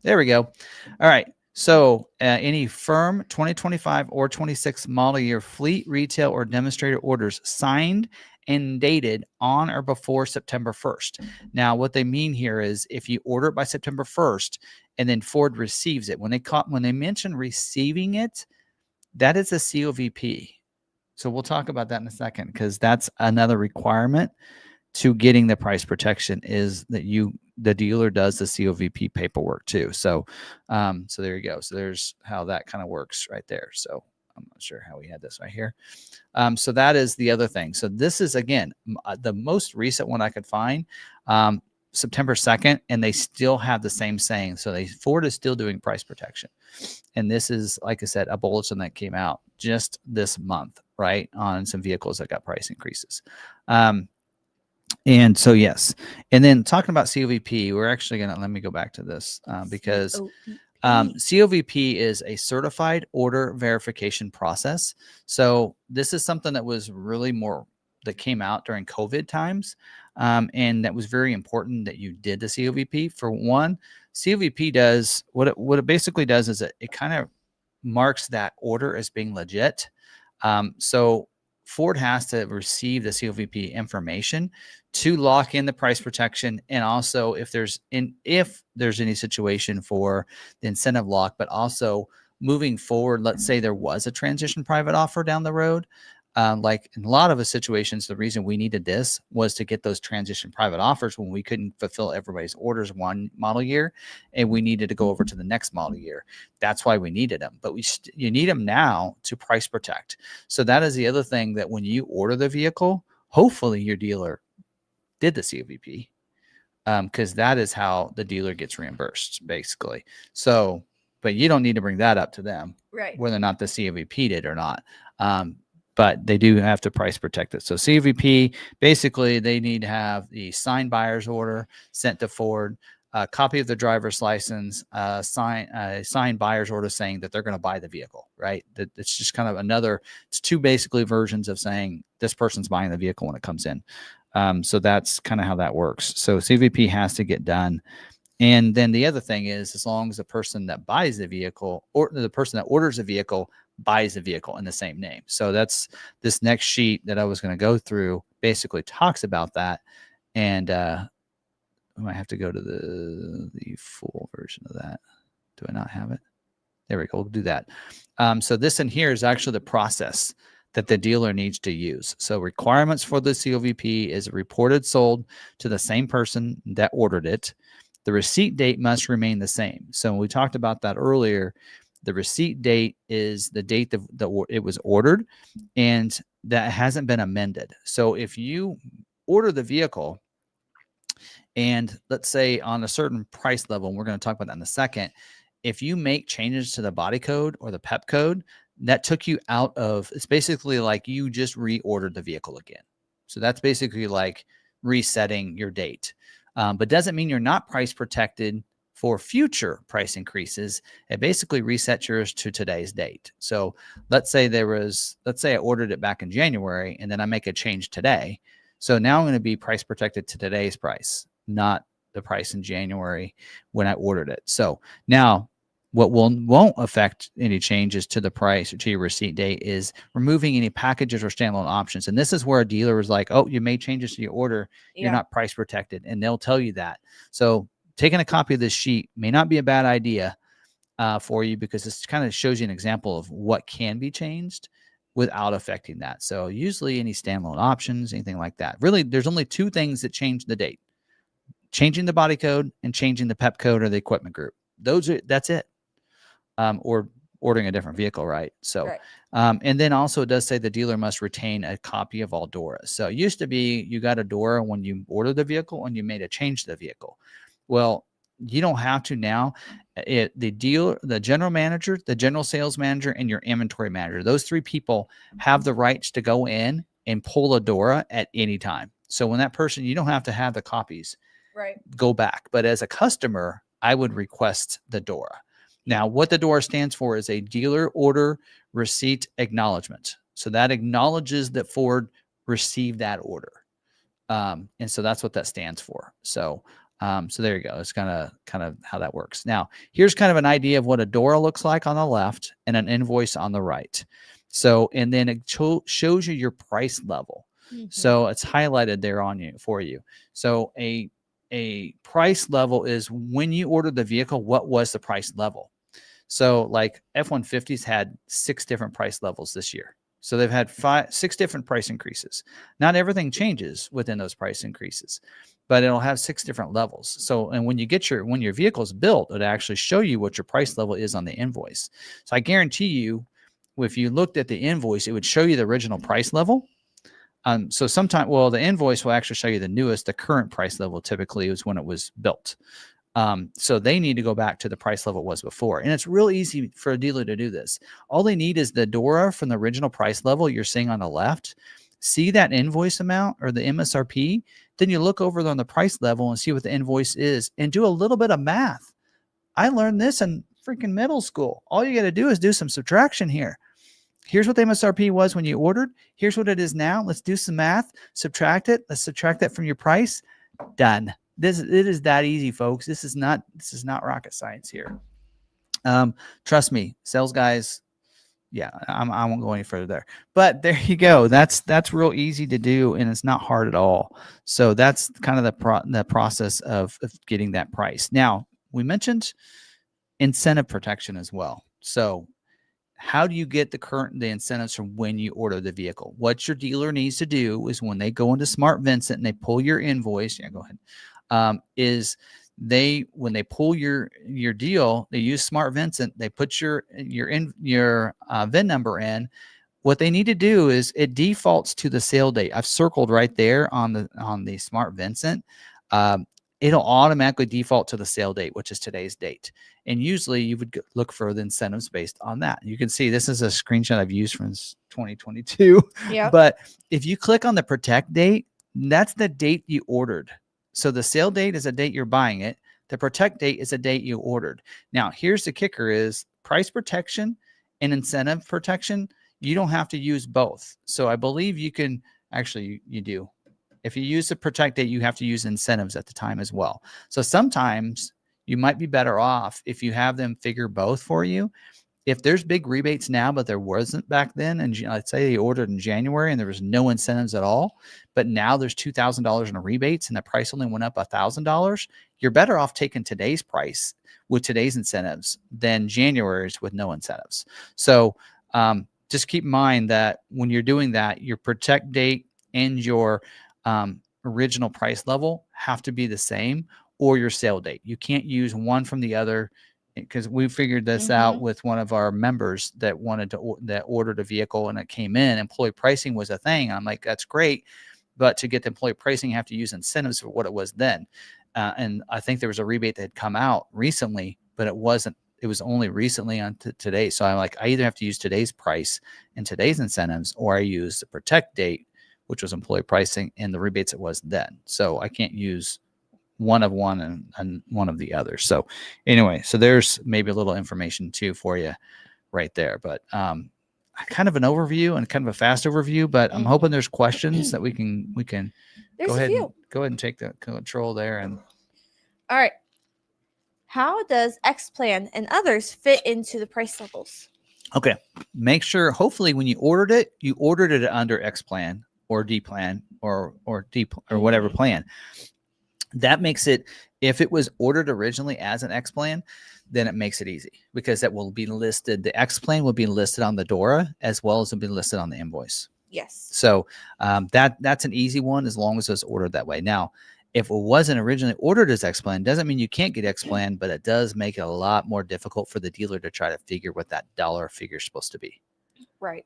There we go. All right. So any firm 2025 or 26 model year fleet, retail, or demonstrator orders signed and dated on or before September 1st. Now, what they mean here is if you order it by September 1st and then Ford receives it, when they mention receiving it, that is a COVP. So we'll talk about that in a second, because that's another requirement to getting the price protection, is that the dealer does the COVP paperwork too. So there you go. So there's how that kind of works right there. So I'm not sure how we had this right here. So that is the other thing. So this is, again, the most recent one I could find, September 2nd, and they still have the same saying. So Ford is still doing price protection. And this is, like I said, a bulletin that came out just this month, right, on some vehicles that got price increases. And so, yes. And then talking about COVP, we're actually going to, let me go back to this because COVP is a certified order verification process. So this is something that was really more that came out during COVID times, and that was very important that you did the COVP. For one, COVP does what it basically does is it kind of marks that order as being legit. So Ford has to receive the COVP information to lock in the price protection, and also if there's any situation for the incentive lock, but also moving forward, let's say there was a transition private offer down the road. Like in a lot of the situations, the reason we needed this was to get those transition private offers when we couldn't fulfill everybody's orders one model year, and we needed to go over to the next model year. That's why we needed them. But you need them now to price protect. So that is the other thing, that when you order the vehicle, hopefully your dealer did the COVP, because that is how the dealer gets reimbursed, basically. So, but you don't need to bring that up to them, Right. whether or not the COVP did or not. But they do have to price protect it. So COVP, basically, they need to have the signed buyer's order sent to Ford, a copy of the driver's license, signed buyer's order saying that they're going to buy the vehicle, right? That it's just kind of it's two basically versions of saying this person's buying the vehicle when it comes in. So that's kind of how that works. So COVP has to get done. And then the other thing is, as long as the person that buys the vehicle or the person that orders the vehicle buys the vehicle in the same name. So that's this next sheet that I was going to go through basically talks about that. And we might have to go to the full version of that. Do I not have it? There we go. We'll do that. So this in here is actually the process that the dealer needs to use. So requirements for the COVP is reported sold to the same person that ordered it. The receipt date must remain the same. So we talked about that earlier. The receipt date is the date that it was ordered, and that hasn't been amended. So if you order the vehicle, and let's say on a certain price level, and we're going to talk about that in a second, if you make changes to the body code or the PEP code, that took you out of, it's basically like you just reordered the vehicle again. So that's basically like resetting your date. But doesn't mean you're not price protected for future price increases. It basically resets yours to today's date. So let's say I ordered it back in January, and then I make a change today. So now I'm going to be price protected to today's price, not the price in January when I ordered it. So now what won't affect any changes to the price or to your receipt date is removing any packages or standalone options. And this is where a dealer is like, oh, you made changes to your order. You're not price protected. And they'll tell you that. So taking a copy of this sheet may not be a bad idea for you, because this kind of shows you an example of what can be changed without affecting that. So usually any standalone options, anything like that. Really, there's only two things that change the date: changing the body code and changing the PEP code or the equipment group. That's it. Or ordering a different vehicle, right? So, and then also it does say the dealer must retain a copy of all DORAs. So it used to be you got a DORA when you ordered the vehicle and you made a change to the vehicle. Well, you don't have to now. The dealer, the general manager, the general sales manager, and your inventory manager, those three people have the rights to go in and pull a DORA at any time. So when that person, you don't have to have the copies go back. But as a customer, I would request the DORA. Now, what the DORA stands for is a dealer order receipt acknowledgement. So that acknowledges that Ford received that order. And so that's what that stands for. So there you go. It's kind of how that works. Now, here's kind of an idea of what a DORA looks like on the left and an invoice on the right. So, and then it shows you your price level. Mm-hmm. So it's highlighted there for you. So a price level is when you ordered the vehicle, what was the price level? So like F-150s had 6 different price levels this year. So they've had 6 different price increases. Not everything changes within those price increases, but it'll have 6 different levels. So, and when your vehicle is built, it'll actually show you what your price level is on the invoice. So I guarantee you, if you looked at the invoice, it would show you the original price level. So the invoice will actually show you the current price level typically is when it was built. So they need to go back to the price level it was before. And it's real easy for a dealer to do this. All they need is the DORA from the original price level you're seeing on the left. See that invoice amount or the MSRP. Then you look over on the price level and see what the invoice is and do a little bit of math. I learned this in freaking middle school. All you got to do is do some subtraction here. Here's what the MSRP was when you ordered. Here's what it is now. Let's do some math. Subtract it. Let's subtract that from your price. Done. It is that easy, folks. This is not rocket science here. Trust me, sales guys. Yeah, I won't go any further there. But there you go. That's real easy to do, and it's not hard at all. So that's kind of the process of getting that price. Now, we mentioned incentive protection as well. So how do you get the incentives from when you order the vehicle? What your dealer needs to do is when they go into Smart Vincent and they pull your invoice, yeah, go ahead, when they pull your deal, they use Smart Vincent, they put your VIN number in. What they need to do is it defaults to the sale date. I've circled right there on the Smart Vincent. It'll automatically default to the sale date, which is today's date. And usually you would look for the incentives based on that. You can see this is a screenshot I've used from 2022. Yeah. But if you click on the protect date, that's the date you ordered. So the sale date is a date you're buying it. The protect date is a date you ordered. Now, here's the kicker is price protection and incentive protection. You don't have to use both. So I believe you can actually, you do. If you use the protect date, you have to use incentives at the time as well. So sometimes you might be better off if you have them figure both for you. If there's big rebates now, but there wasn't back then, and let's say you ordered in January and there was no incentives at all, but now there's $2,000 in rebates and the price only went up $1,000, you're better off taking today's price with today's incentives than January's with no incentives. So just keep in mind that when you're doing that, your protect date and your original price level have to be the same, or your sale date. You can't use one from the other, because we figured this out with one of our members that ordered a vehicle and it came in. Employee pricing was a thing. I'm like, that's great, but to get the employee pricing, you have to use incentives for what it was then. And I think there was a rebate that had come out recently, but it wasn't. It was only recently on today. So I'm like, I either have to use today's price and today's incentives, or I use the protect date, which was employee pricing, and the rebates it was then. So I can't use one of one and one of the other. So anyway, so there's maybe a little information too for you right there. But kind of an overview and kind of a fast overview, but I'm hoping there's questions that we can There's go ahead and take the control there. And all right. How does X-Plan and others fit into the price levels? Okay. Make sure, hopefully when you ordered it under X-Plan or D-Plan or D or whatever plan. That makes it, if it was ordered originally as an X-Plan, then it makes it easy because that will be listed. The X-Plan will be listed on the DORA as well as it'll be listed on the invoice. Yes. So that's an easy one as long as it's ordered that way. Now, if it wasn't originally ordered as X-Plan, doesn't mean you can't get X-Plan, but it does make it a lot more difficult for the dealer to try to figure what that dollar figure is supposed to be. Right.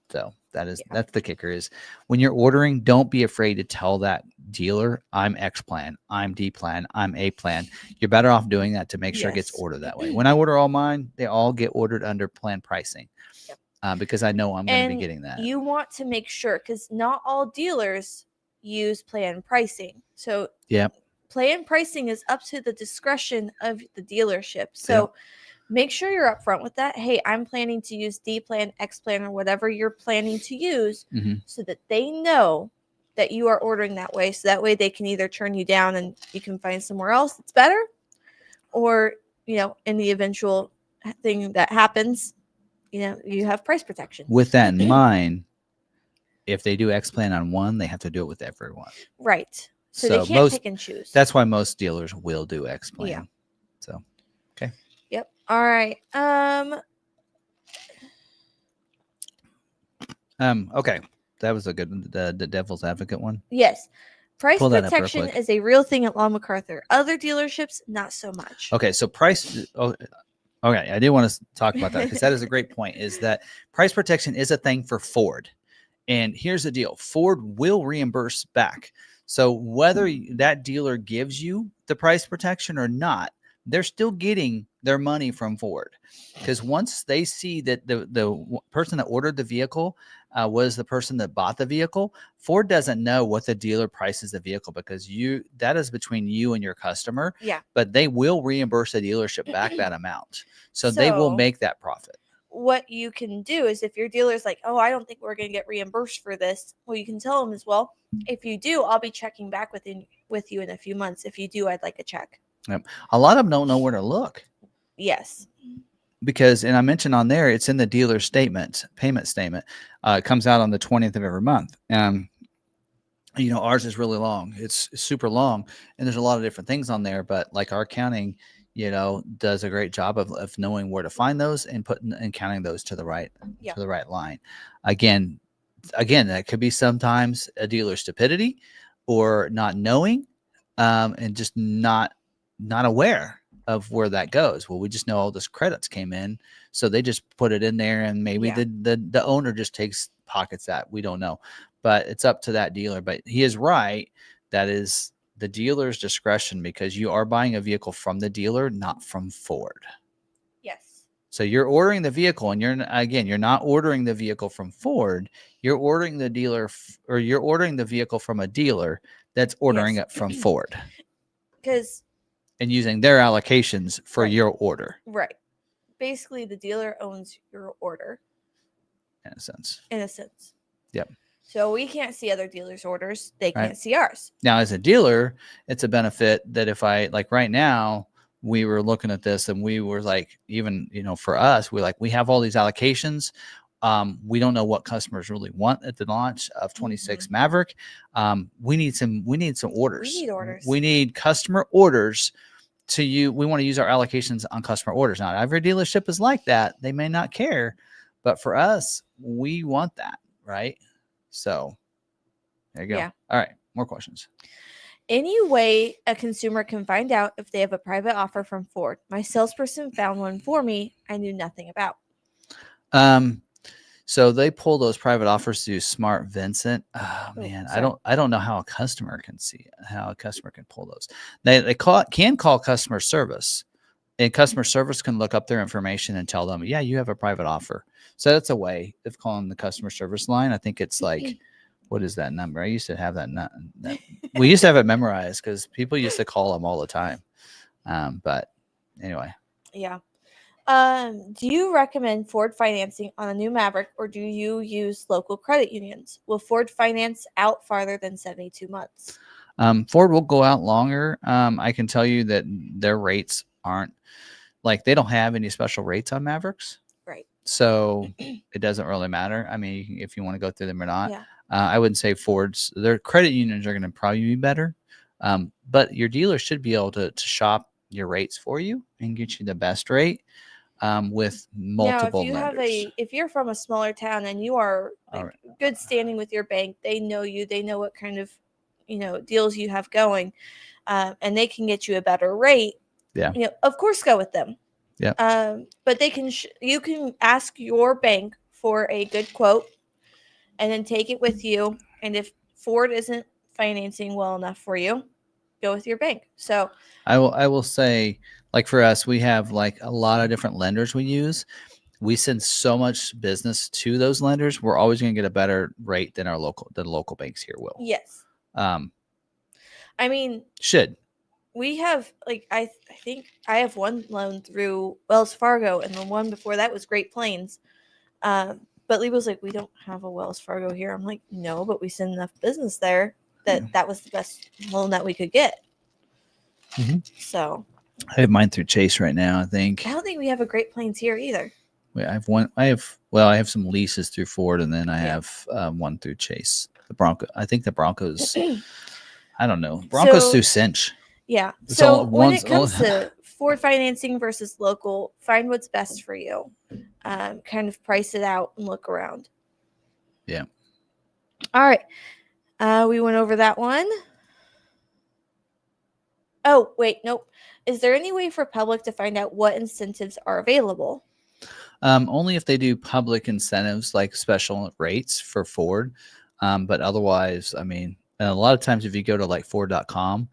So that's the kicker is when you're ordering, don't be afraid to tell that dealer, I'm X-Plan, I'm D-Plan, I'm A-Plan. You're better off doing that to make sure it gets ordered that way. When I order all mine, they all get ordered under plan pricing because I know I'm going to be getting that. You want to make sure, because not all dealers use plan pricing. So plan pricing is up to the discretion of the dealership. So make sure you're upfront with that. Hey, I'm planning to use D-Plan, X-Plan, or whatever you're planning to use so that they know that you are ordering that way. So that way they can either turn you down and you can find somewhere else that's better, or, in the eventual thing that happens, you have price protection. With that in mind, if they do X-Plan on one, they have to do it with everyone. Right. So they can't pick and choose. That's why most dealers will do X-Plan. Yeah. So, okay. Yep. All right. Okay. That was a good the devil's advocate one. Yes. Price protection is a real thing at McArthur. Other dealerships, not so much. Okay. So price. Okay. I do want to talk about that because that is a great point, is that price protection is a thing for Ford. And here's the deal. Ford will reimburse back. So whether that dealer gives you the price protection or not, they're still getting their money from Ford, because once they see that the person that ordered the vehicle was the person that bought the vehicle, Ford doesn't know what the dealer prices the vehicle, because that is between you and your customer. Yeah. But they will reimburse the dealership back that amount, so they will make that profit. What you can do is, if your dealer's like, oh, I don't think we're going to get reimbursed for this, well, you can tell them as well, if you do, I'll be checking back with you in a few months. If you do, I'd like a check. Yep. A lot of them don't know where to look. Yes. Because, and I mentioned on there, it's in the dealer payment statement. It comes out on the 20th of every month. Ours is really long. It's super long, and there's a lot of different things on there, but like our accounting, does a great job of knowing where to find those and counting those to the right line. Again, that could be sometimes a dealer's stupidity or not knowing, and just not aware of where that goes. Well, we just know all this credits came in, so they just put it in there, and maybe the owner just pockets that. We don't know, but it's up to that dealer. But he is right. That is the dealer's discretion, because you are buying a vehicle from the dealer, not from Ford. Yes. So you're ordering the vehicle, and you're not ordering the vehicle from Ford. You're ordering the vehicle from a dealer that's ordering it from Ford. And using their allocations for your order. Right. Basically, the dealer owns your order. In a sense. Yep. So we can't see other dealers' orders. They can't see ours. Now, as a dealer, it's a benefit that if right now, we were looking at this and we were like, even, for us, we have all these allocations. We don't know what customers really want at the launch of 26 Maverick. We need some orders. We need orders. We need customer orders we want to use our allocations on customer orders. Not every dealership is like that. They may not care, but for us, we want that, right? So there you go. Yeah. All right. More questions. Any way a consumer can find out if they have a private offer from Ford? My salesperson found one for me I knew nothing about. So they pull those private offers through Smart Vincent. Oh man, sorry. I don't know how a customer can pull those. They can call customer service, and customer service can look up their information and tell them, yeah, you have a private offer. So that's a way of calling the customer service line. I think it's like, what is that number? I used to have that. We used to have it memorized because people used to call them all the time. But anyway. Yeah. Do you recommend Ford financing on a new Maverick, or do you use local credit unions? Will Ford finance out farther than 72 months? Ford will go out longer. I can tell you that their rates aren't they don't have any special rates on Mavericks. Right. So it doesn't really matter. I mean, if you want to go through them or not. Yeah. I wouldn't say their credit unions are going to probably be better. But your dealer should be able to shop your rates for you and get you the best rate. With multiple lenders. If you're from a smaller town and you are good standing with your bank, they know you, they know what kind of, deals you have going, and they can get you a better rate. Yeah. Of course, go with them. Yeah. But you can ask your bank for a good quote and then take it with you. And if Ford isn't financing well enough for you, go with your bank. So I will say, for us, we have a lot of different lenders we use. We send so much business to those lenders. We're always going to get a better rate than the local banks here will. Yes. I mean, we have I think I have one loan through Wells Fargo, and the one before that was Great Plains. But Lee was like, we don't have a Wells Fargo here. I'm like, no, but we send enough business there that was the best loan that we could get. Mm-hmm. So I have mine through Chase right now. I don't think we have a Great Plains here either. Wait, I have some leases through Ford, and then I have one through Chase. The Bronco. I think the Broncos. I don't know. Broncos through Cinch. Yeah. So when it comes to Ford financing versus local, find what's best for you. Kind of price it out and look around. Yeah. All right. We went over that one. Oh, wait, nope. Is there any way for public to find out what incentives are available? Only if they do public incentives like special rates for Ford. But otherwise, I mean, and a lot of times if you go to Ford.com,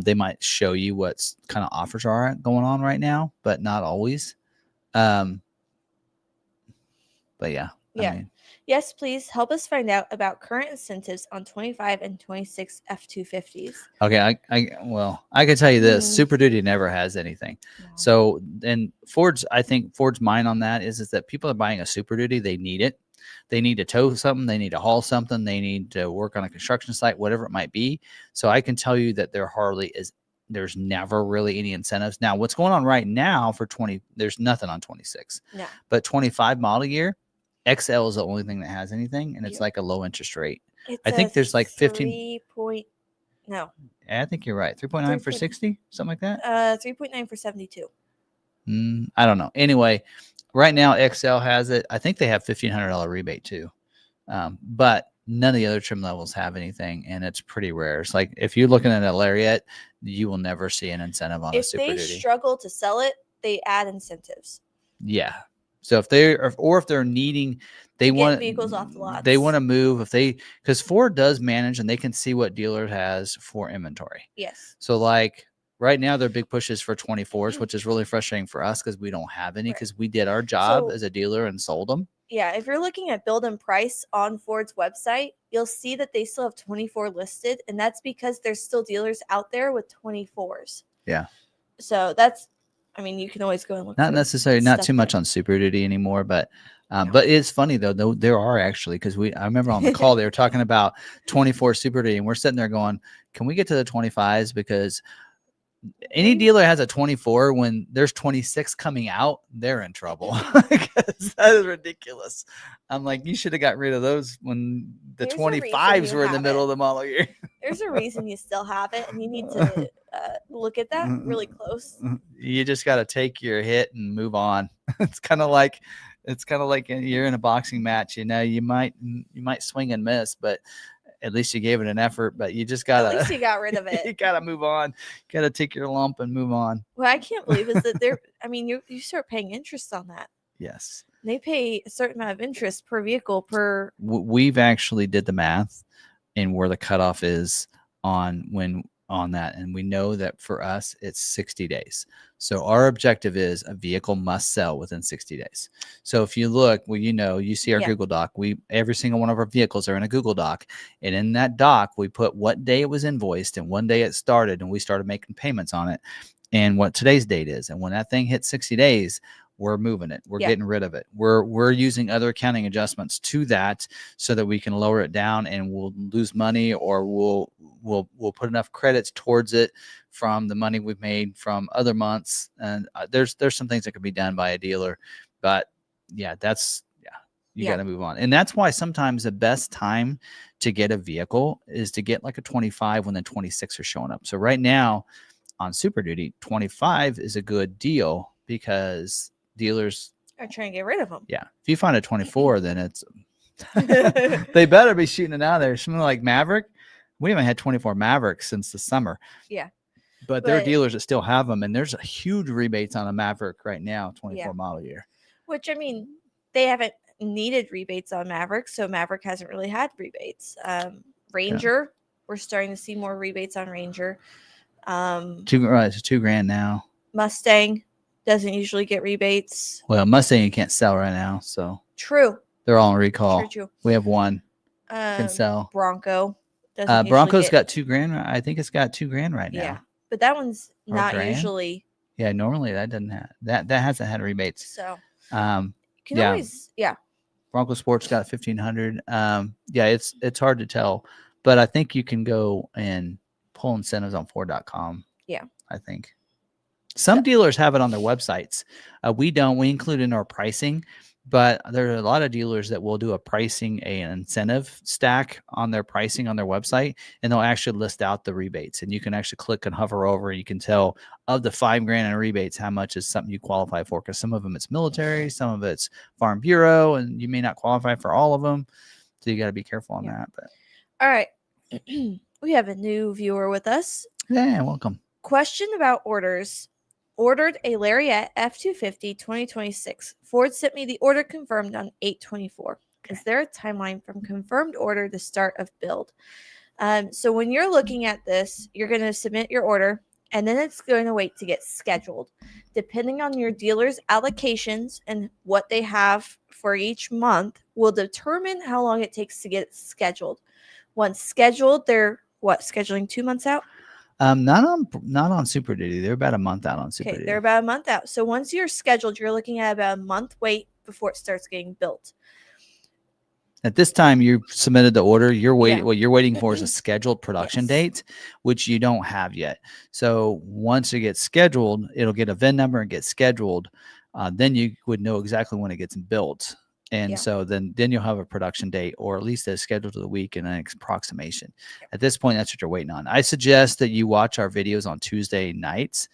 They might show you what's kind of offers are going on right now, but not always. But yeah, Yeah. I mean, Yes, please help us find out about current incentives on 25 and 26 F-250s. okay, I can tell you this: Mm. Super Duty never has anything. No. So, and I think Ford's mind on that is that people are buying a Super Duty, they need it. They need to tow something, they need to haul something, they need to work on a construction site, whatever it might be. So I can tell you that there's never really any incentives. Now, what's going on right now for 20, there's nothing on 26. No. But 25 model year, XL is the only thing that has anything, and it's like a low interest rate. It's I think there's like 15. I think you're right. 3.9 for 60, something like that. 3.9 for 72. I don't know. Anyway, right now XL has it. I think they have $1,500 rebate too, but none of the other trim levels have anything, and it's pretty rare. It's like if you're looking at a Lariat, you will never see an incentive on a Super Duty. If they struggle to sell it, they add incentives. Yeah. So if they're needing, they want vehicles off the lots. They want to move because Ford does manage and they can see what dealer has for inventory. Yes. So like right now, their big push is for 24s, which is really frustrating for us because we don't have any because we did our job as a dealer and sold them. Yeah, if you're looking at build and price on Ford's website, you'll see that they still have 24 listed, and that's because there's still dealers out there with 24s. Yeah. So you can always go and look. Not necessarily, not too much on Super Duty anymore, but it's funny though. There are actually because I remember on the call they were talking about 24 Super Duty, and we're sitting there going, "Can we get to the 25s?" Because any dealer has a 24 when there's 26 coming out, they're in trouble because that is ridiculous. I'm like, you should have got rid of those when the 25s were in the middle of the model year. There's a reason you still have it, and you need to look at that really close. You just got to take your hit and move on. It's kind of like you're in a boxing match. You might swing and miss, but at least you gave it an effort. But you just gotta. At least you got rid of it. You gotta move on. You gotta take your lump and move on. What I can't believe is that you start paying interest on that. Yes. They pay a certain amount of interest per vehicle per. We've actually did the math and where the cutoff is on that. And we know that for us, it's 60 days. So our objective is a vehicle must sell within 60 days. So if you look, you see our Google Doc. Every single one of our vehicles are in a Google Doc. And in that doc, we put what day it was invoiced and one day it started, and we started making payments on it and what today's date is. And when that thing hits 60 days, we're moving it. We're getting rid of it. We're using other accounting adjustments to that so that we can lower it down, and we'll lose money, or we'll put enough credits towards it from the money we've made from other months. And there's some things that could be done by a dealer, but you got to move on. And that's why sometimes the best time to get a vehicle is to get like a 25 when the 26 are showing up. So right now on Super Duty, 25 is a good deal because dealers are trying to get rid of them. Yeah. If you find a 24, then it's they better be shooting it out there. Something like Maverick. We haven't had 24 Mavericks since the summer. Yeah. But there are dealers that still have them, and there's a huge rebates on a Maverick right now, 24 model year. Which, they haven't needed rebates on Maverick, so Maverick hasn't really had rebates. Ranger, we're starting to see more rebates on Ranger. It's $2,000 now. Mustang doesn't usually get rebates. Well, Mustang you can't sell right now, so true. They're all on recall. True. We have one can sell. Bronco. Bronco's got $2,000. I think it's got $2,000 right now. Yeah, but that one's not usually. Yeah, normally that doesn't have that hasn't had rebates. So can always Bronco Sport's got 1,500. It's hard to tell, but I think you can go and pull incentives on Ford.com. Yeah, I think some dealers have it on their websites. We don't. We include in our pricing, but there are a lot of dealers that will do an incentive stack on their pricing on their website, and they'll actually list out the rebates, and you can actually click and hover over, and you can tell of the $5,000 in rebates how much is something you qualify for, because some of them it's military, some of it's Farm Bureau, and you may not qualify for all of them, so you got to be careful on that. But all right, we have a new viewer with us. Yeah, welcome. Question about orders. Ordered a Lariat F-250 2026. Ford sent me the order confirmed on 8/24. Is there a timeline from confirmed order to start of build? So when you're looking at this, you're going to submit your order, and then it's going to wait to get scheduled. Depending on your dealer's allocations and what they have for each month will determine how long it takes to get scheduled. Once scheduled, they're scheduling 2 months out? Not on Super Duty. They're about a month out on Super Duty. They're about a month out. So once you're scheduled, you're looking at about a month wait before it starts getting built. At this time, you submitted the order. You're waiting. Yeah. What you're waiting for is a scheduled production date, which you don't have yet. So once it gets scheduled, it'll get a VIN number and get scheduled. Then you would know exactly when it gets built. And so then you'll have a production date, or at least a schedule to the week and an approximation. At this point, that's what you're waiting on. I suggest that you watch our videos on Tuesday nights,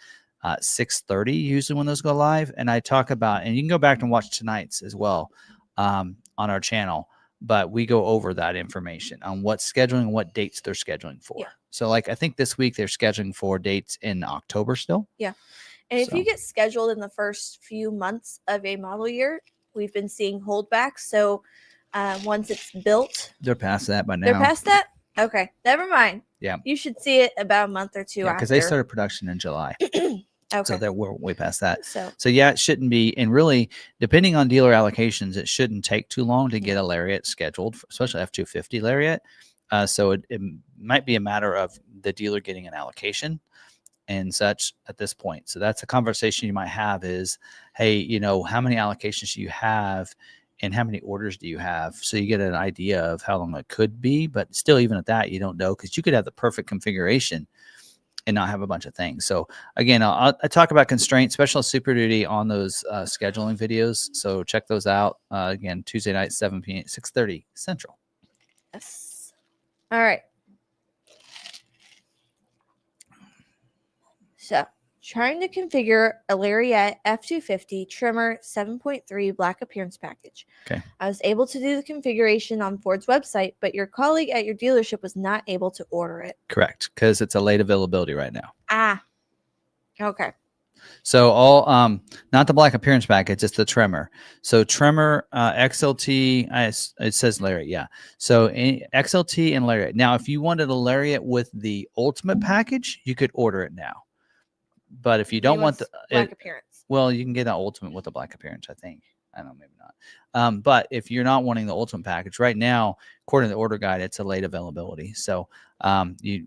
6:30, usually when those go live. And I talk about, and you can go back and watch tonight's as well on our channel. But we go over that information on what's scheduling and what dates they're scheduling for. Yeah. So like, I think this week they're scheduling for dates in October still. Yeah. And if you get scheduled in the first few months of a model year, we've been seeing holdbacks. So once it's built. They're past that by now. They're past that? Okay. Never mind. Yeah. You should see it about a month or two after. Because they started production in July. Okay. So that we're way past that. So yeah, it shouldn't be. And really, depending on dealer allocations, it shouldn't take too long to get a Lariat scheduled, especially F-250 Lariat. So it might be a matter of the dealer getting an allocation and such at this point. So that's a conversation you might have is, hey, how many allocations do you have and how many orders do you have? So you get an idea of how long it could be, but still, even at that, you don't know, because you could have the perfect configuration and not have a bunch of things. So again, I talk about constraints, special Super Duty on those scheduling videos. So check those out. Again, Tuesday night, 7 p.m., 6:30 Central. Yes. All right. So trying to configure a Lariat F-250 trimmer 7.3 black appearance package. Okay. I was able to do the configuration on Ford's website, but your colleague at your dealership was not able to order it. Correct, because it's a late availability right now. Okay. So all not the black appearance package, it's the trimmer. So trimmer XLT, it says Lariat, yeah. So XLT and Lariat. Now, if you wanted a Lariat with the ultimate package, you could order it now. But if you don't want the black appearance, well, you can get an ultimate with the black appearance, I think. I don't know, maybe not. But if you're not wanting the ultimate package right now, according to the order guide, it's a late availability. So we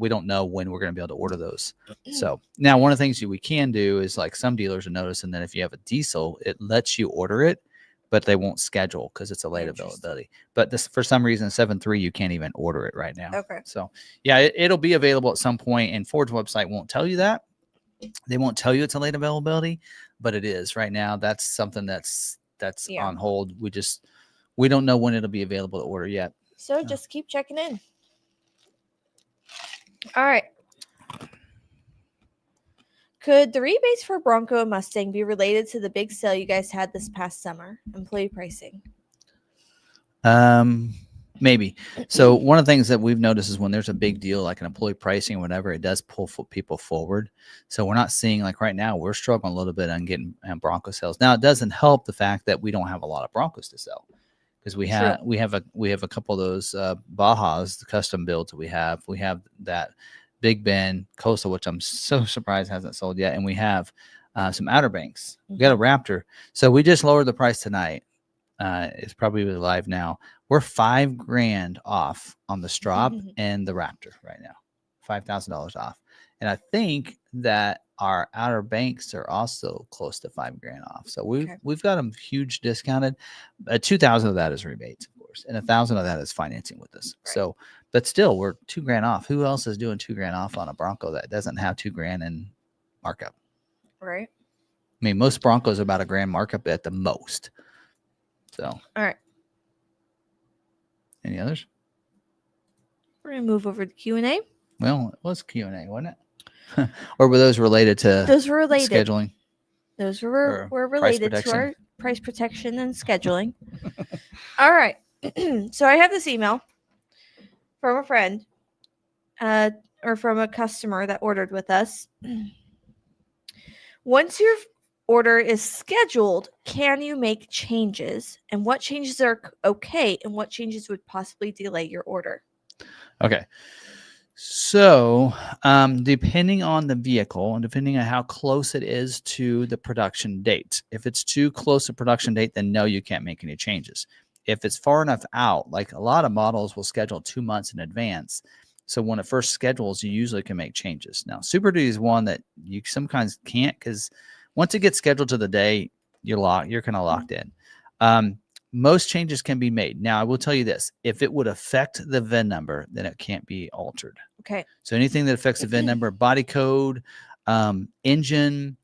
don't know when we're going to be able to order those. So now one of the things we can do is, like, some dealers are noticing that if you have a diesel, it lets you order it, but they won't schedule because it's a late availability. But this, for some reason, 7.3, you can't even order it right now. Okay. So yeah, it'll be available at some point, and Ford's website won't tell you that. They won't tell you it's a late availability, but it is right now. That's something that's on hold. We don't know when it'll be available to order yet. So just keep checking in. All right. Could the rebates for Bronco and Mustang be related to the big sale you guys had this past summer? Employee pricing. Maybe. So one of the things that we've noticed is when there's a big deal, like an employee pricing or whatever, it does pull people forward. So we're not seeing, like right now, we're struggling a little bit on getting Bronco sales. Now, it doesn't help the fact that we don't have a lot of Broncos to sell, because we have a couple of those Bajas, the custom builds that we have. We have that Big Bend Coastal, which I'm so surprised hasn't sold yet, and we have some Outer Banks. We got a Raptor. So we just lowered the price tonight. It's probably live now. We're $5,000 off on the Strop and the Raptor right now, $5,000 off. And I think that our Outer Banks are also close to $5,000 off. So we've got them huge discounted. 2,000 of that is rebates, of course, and 1,000 of that is financing with us. Right. So, but still, we're $2,000 off. Who else is doing $2,000 off on a Bronco that doesn't have $2,000 in markup? Right. I mean, most Broncos are about $1,000 markup at the most. So, all right. Any others? We're gonna move over to Q&A. Well, it was Q&A, wasn't it? Or were those related to? Those were related. Scheduling. Those were related to our price protection and scheduling. All right. So I have this email from a friend, or from a customer that ordered with us. Once your order is scheduled, can you make changes? And what changes are okay, and what changes would possibly delay your order? Okay. So, depending on the vehicle and depending on how close it is to the production date, if it's too close to production date, then no, you can't make any changes. If it's far enough out, like a lot of models will schedule 2 months in advance. So when it first schedules, you usually can make changes. Now, Super Duty is one that you sometimes can't because once it gets scheduled to the day, you're locked. You're kind of locked in. Most changes can be made. Now, I will tell you this. If it would affect the VIN number, then it can't be altered. Okay. So anything that affects the VIN number, body code, engine,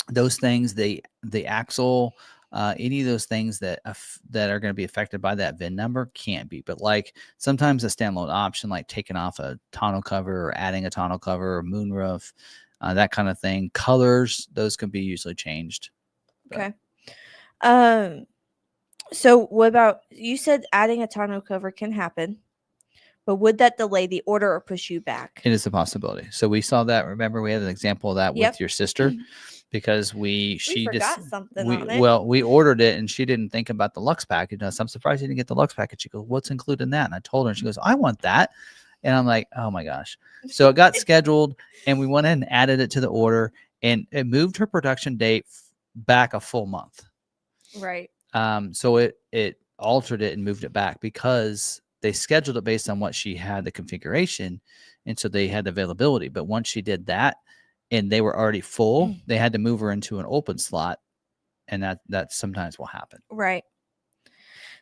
those things, the axle, any of those things that are going to be affected by that VIN number can't be. But like sometimes a standalone option, like taking off a tonneau cover or adding a tonneau cover or moonroof, that kind of thing. Colors, those can be usually changed. Okay. So what about, you said adding a tonneau cover can happen, but would that delay the order or push you back? It is a possibility. So we saw that. Remember, we had an example of that with your sister because she forgot just something on it. Well, we ordered it and she didn't think about the Lux package. So I'm surprised you didn't get the Lux package. She goes, "What's included in that?" And I told her, and she goes, "I want that." And I'm like, "Oh my gosh!" So it got scheduled, and we went in and added it to the order, and it moved her production date back a full month. Right. So it altered it and moved it back because they scheduled it based on what she had the configuration, and so they had the availability. But once she did that and they were already full, they had to move her into an open slot, and that sometimes will happen. Right.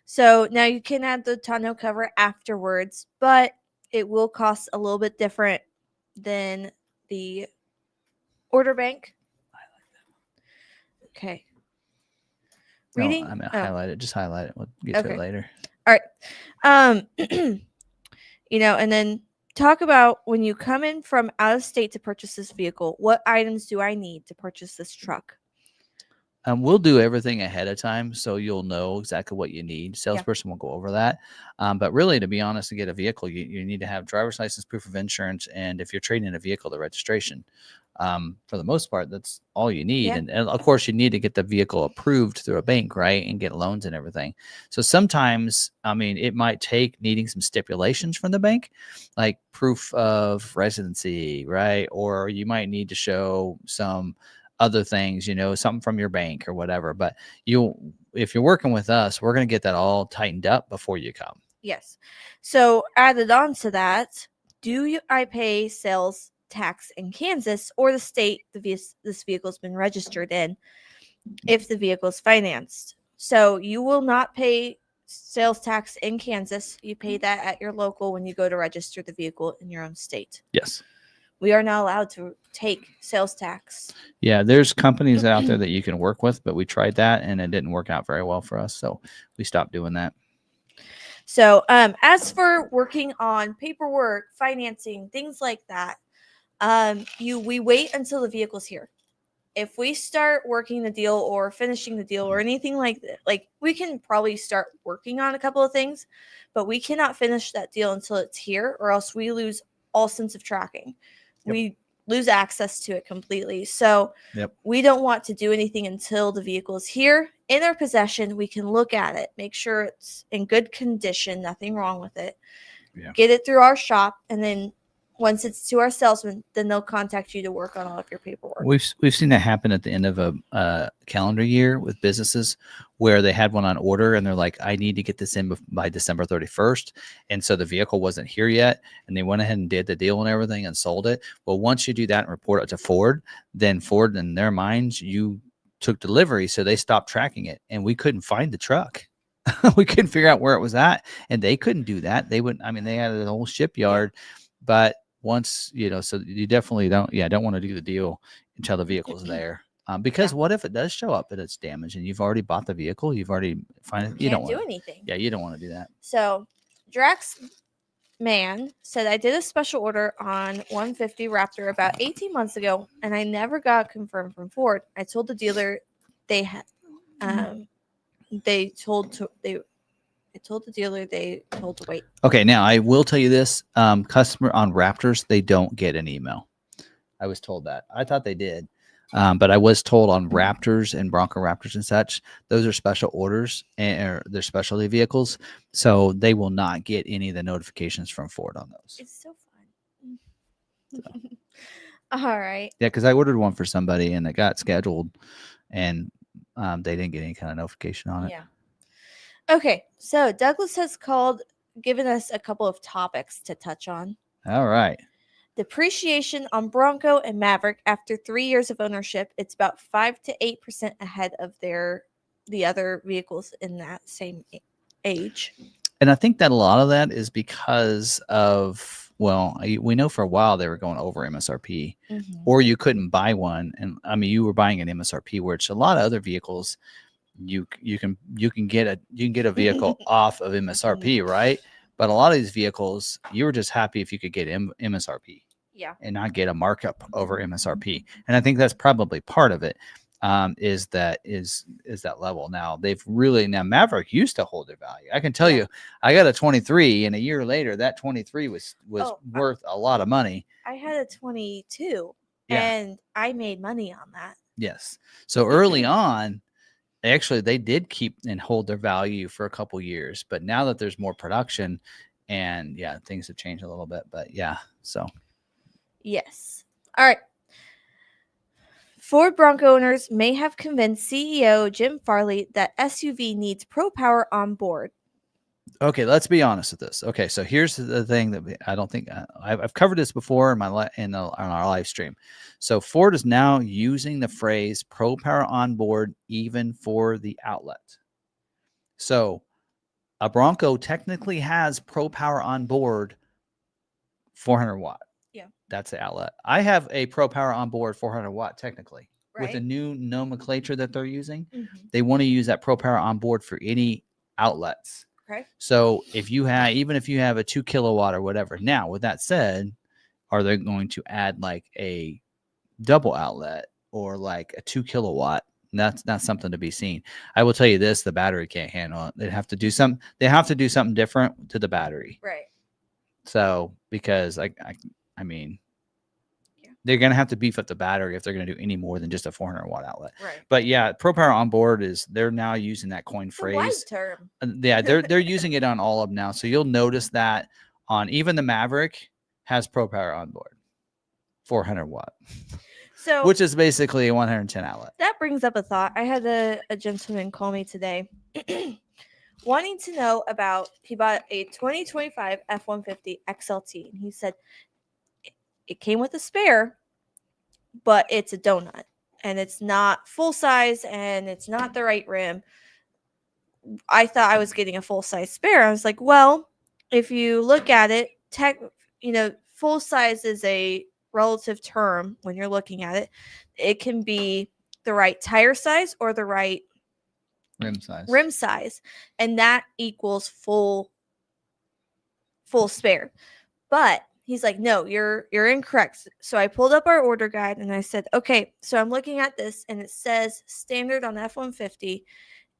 So now you can add the tonneau cover afterwards, but it will cost a little bit different than the order bank. Okay. Reading. No, highlight it. Just highlight it. We'll get to it later. All right. And then talk about when you come in from out of state to purchase this vehicle, what items do I need to purchase this truck? We'll do everything ahead of time, so you'll know exactly what you need. Salesperson will go over that. But really, to be honest, to get a vehicle, you need to have driver's license, proof of insurance, and if you're trading in a vehicle, the registration. For the most part, that's all you need. Yeah. And of course, you need to get the vehicle approved through a bank, right? And get loans and everything. So sometimes, it might take needing some stipulations from the bank, like proof of residency, right? Or you might need to show some other things, something from your bank or whatever. But if you're working with us, we're going to get that all tightened up before you come. Yes. So added on to that, I pay sales tax in Kansas or the state this vehicle's been registered in if the vehicle is financed? So you will not pay sales tax in Kansas. You pay that at your local when you go to register the vehicle in your own state. Yes. We are not allowed to take sales tax. Yeah, there's companies out there that you can work with, but we tried that and it didn't work out very well for us. So we stopped doing that. So as for working on paperwork, financing, things like that, we wait until the vehicle's here. If we start working the deal or finishing the deal or anything like that, like we can probably start working on a couple of things, but we cannot finish that deal until it's here, or else we lose all sense of tracking. Yep. We lose access to it completely. So we don't want to do anything until the vehicle is here in our possession. We can look at it, make sure it's in good condition, nothing wrong with it, get it through our shop, and then once it's to our salesman, then they'll contact you to work on all of your paperwork. We've seen that happen at the end of a calendar year with businesses where they had one on order and they're like, I need to get this in by December 31st. And so the vehicle wasn't here yet. And they went ahead and did the deal and everything and sold it. Well, once you do that and report it to Ford, then Ford, in their minds, you took delivery. So they stopped tracking it and we couldn't find the truck. We couldn't figure out where it was at. And they couldn't do that. They wouldn't, they had a whole shipyard, but once, so you definitely don't want to do the deal until the vehicle's there. Because what if it does show up and it's damaged and you've already bought the vehicle, you've already you don't do anything. Yeah, you don't want to do that. So Drax Man said, I did a special order on 150 Raptor about 18 months ago, and I never got confirmed from Ford. I told the dealer they had, I told the dealer they told to wait. Okay, now I will tell you this: customer on Raptors, they don't get an email. I was told that. I thought they did. But I was told on Raptors and Bronco Raptors and such, those are special orders and they're specialty vehicles, so they will not get any of the notifications from Ford on those. It's so fun. All right. Yeah, because I ordered one for somebody and it got scheduled, and they didn't get any kind of notification on it. Yeah. Okay, so Douglas has given us a couple of topics to touch on. All right. Depreciation on Bronco and Maverick after 3 years of ownership, it's about 5 to 8% ahead of the other vehicles in that same age. And I think that a lot of that is because of, well, we know for a while they were going over MSRP, or you couldn't buy one. And I mean, you were buying an MSRP, which a lot of other vehicles, you can get a vehicle off of MSRP, right? But a lot of these vehicles, you were just happy if you could get MSRP, Yeah, and not get a markup over MSRP. And I think that's probably part of it. Is that level. Now Maverick used to hold their value. I can tell you, I got a 23, and a year later that 23 was worth a lot of money. I had a 22, and I made money on that. Yes. So early on, they did keep and hold their value for a couple years, but now that there's more production, and things have changed a little bit. But so yes. All right. Ford Bronco owners may have convinced CEO Jim Farley that SUV needs Pro Power on board. Okay, let's be honest with this. Okay, so here's the thing that I don't think I've covered this before on our live stream. So Ford is now using the phrase Pro Power on board even for the outlet. So a Bronco technically has Pro Power on board 400 watt. Yeah. That's the outlet. I have a Pro Power on board 400 watt technically. Right. With the new nomenclature that they're using, they want to use that Pro Power on board for any outlets. Okay. So even if you have a 2 kilowatt or whatever. Now, with that said, are they going to add like a double outlet or like a 2 kilowatt? That's not something to be seen. I will tell you this: the battery can't handle it. They have to do something different to the battery. Right. So because I mean, they're going to have to beef up the battery if they're going to do any more than just a 400 watt outlet. Right. But Pro Power on board they're now using that coin phrase. Term. They're using it on all of them now. So you'll notice that on even the Maverick has Pro Power on board, 400 watt. So, which is basically a 110 outlet. That brings up a thought. I had a gentleman call me today wanting to know about, he bought a 2025 F-150 XLT, and he said it came with a spare, but it's a donut, and it's not full size, and it's not the right rim. I thought I was getting a full size spare. I was like, well, if you look at it, full size is a relative term when you're looking at it. It can be the right tire size or the right rim size, and that equals full spare. But he's like, no, you're incorrect. So I pulled up our order guide and I said, okay, so I'm looking at this and it says standard on F-150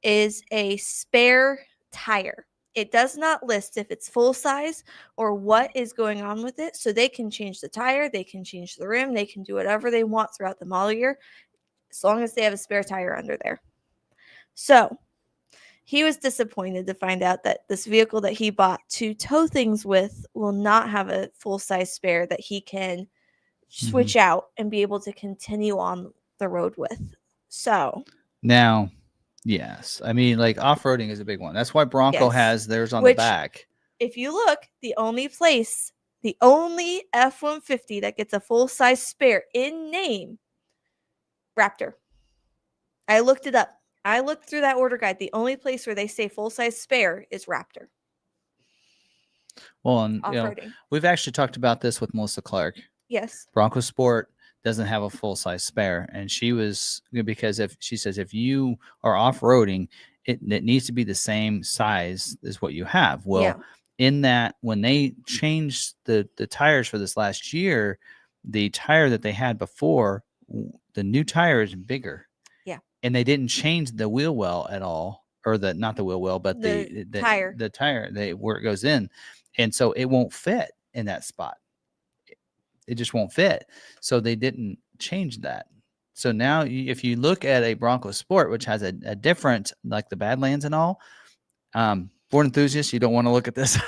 is a spare tire. It does not list if it's full size or what is going on with it. So they can change the tire, they can change the rim, they can do whatever they want throughout the model year, as long as they have a spare tire under there. So he was disappointed to find out that this vehicle that he bought to tow things with will not have a full-size spare that he can switch out and be able to continue on the road with. So now, yes, I mean, like off-roading is a big one. That's why Bronco has theirs on the back. If you look, the only F-150 that gets a full-size spare in name, Raptor. I looked it up. I looked through that order guide. The only place where they say full-size spare is Raptor. Well, and we've actually talked about this with Melissa Clark. Yes. Bronco Sport doesn't have a full-size spare, and she was, because she says if you are off-roading, it needs to be the same size as what you have. Well, in that, when they changed the tires for this last year, the tire that they had before, the new tire is bigger. And they didn't change the wheel well at all, or not the wheel well, but the tire, where it goes in. And so it won't fit in that spot. It just won't fit. So they didn't change that. So now if you look at a Bronco Sport, which has a different, like the Badlands and all, Ford enthusiasts, you don't want to look at this.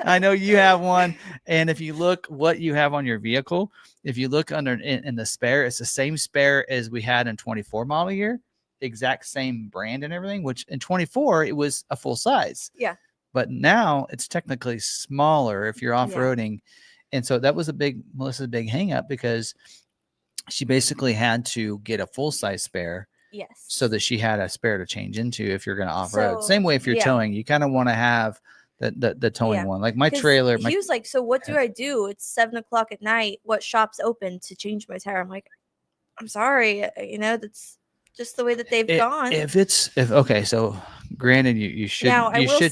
I know you have one. And if you look what you have on your vehicle, if you look under in the spare, it's the same spare as we had in 24 model year, exact same brand and everything, which in 24, it was a full size. Yeah. But now it's technically smaller if you're off-roading. And so that was Melissa's big hang up, because she basically had to get a full size spare. Yes. So that she had a spare to change into if you're going to off-road. So, Same way if you're towing, you kind of want to have the towing one. Like my trailer. He was like, so what do I do? It's 7:00 at night. What shop's open to change my tire? I'm like, I'm sorry. That's just the way that they've gone. Okay, so granted, you should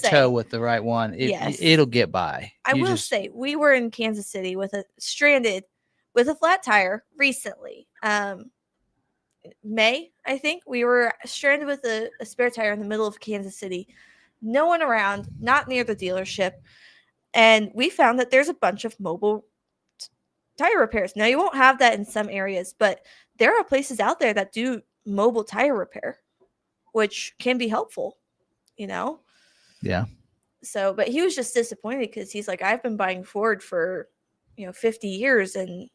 tow with the right one. It'll get by. I will say we were in Kansas City stranded with a flat tire recently. May, I think we were stranded with a spare tire in the middle of Kansas City. No one around, not near the dealership. And we found that there's a bunch of mobile tire repairs. Now, you won't have that in some areas, but there are places out there that do mobile tire repair, which can be helpful, Yeah. So, but he was just disappointed because he's like, I've been buying Ford for, 50 years, and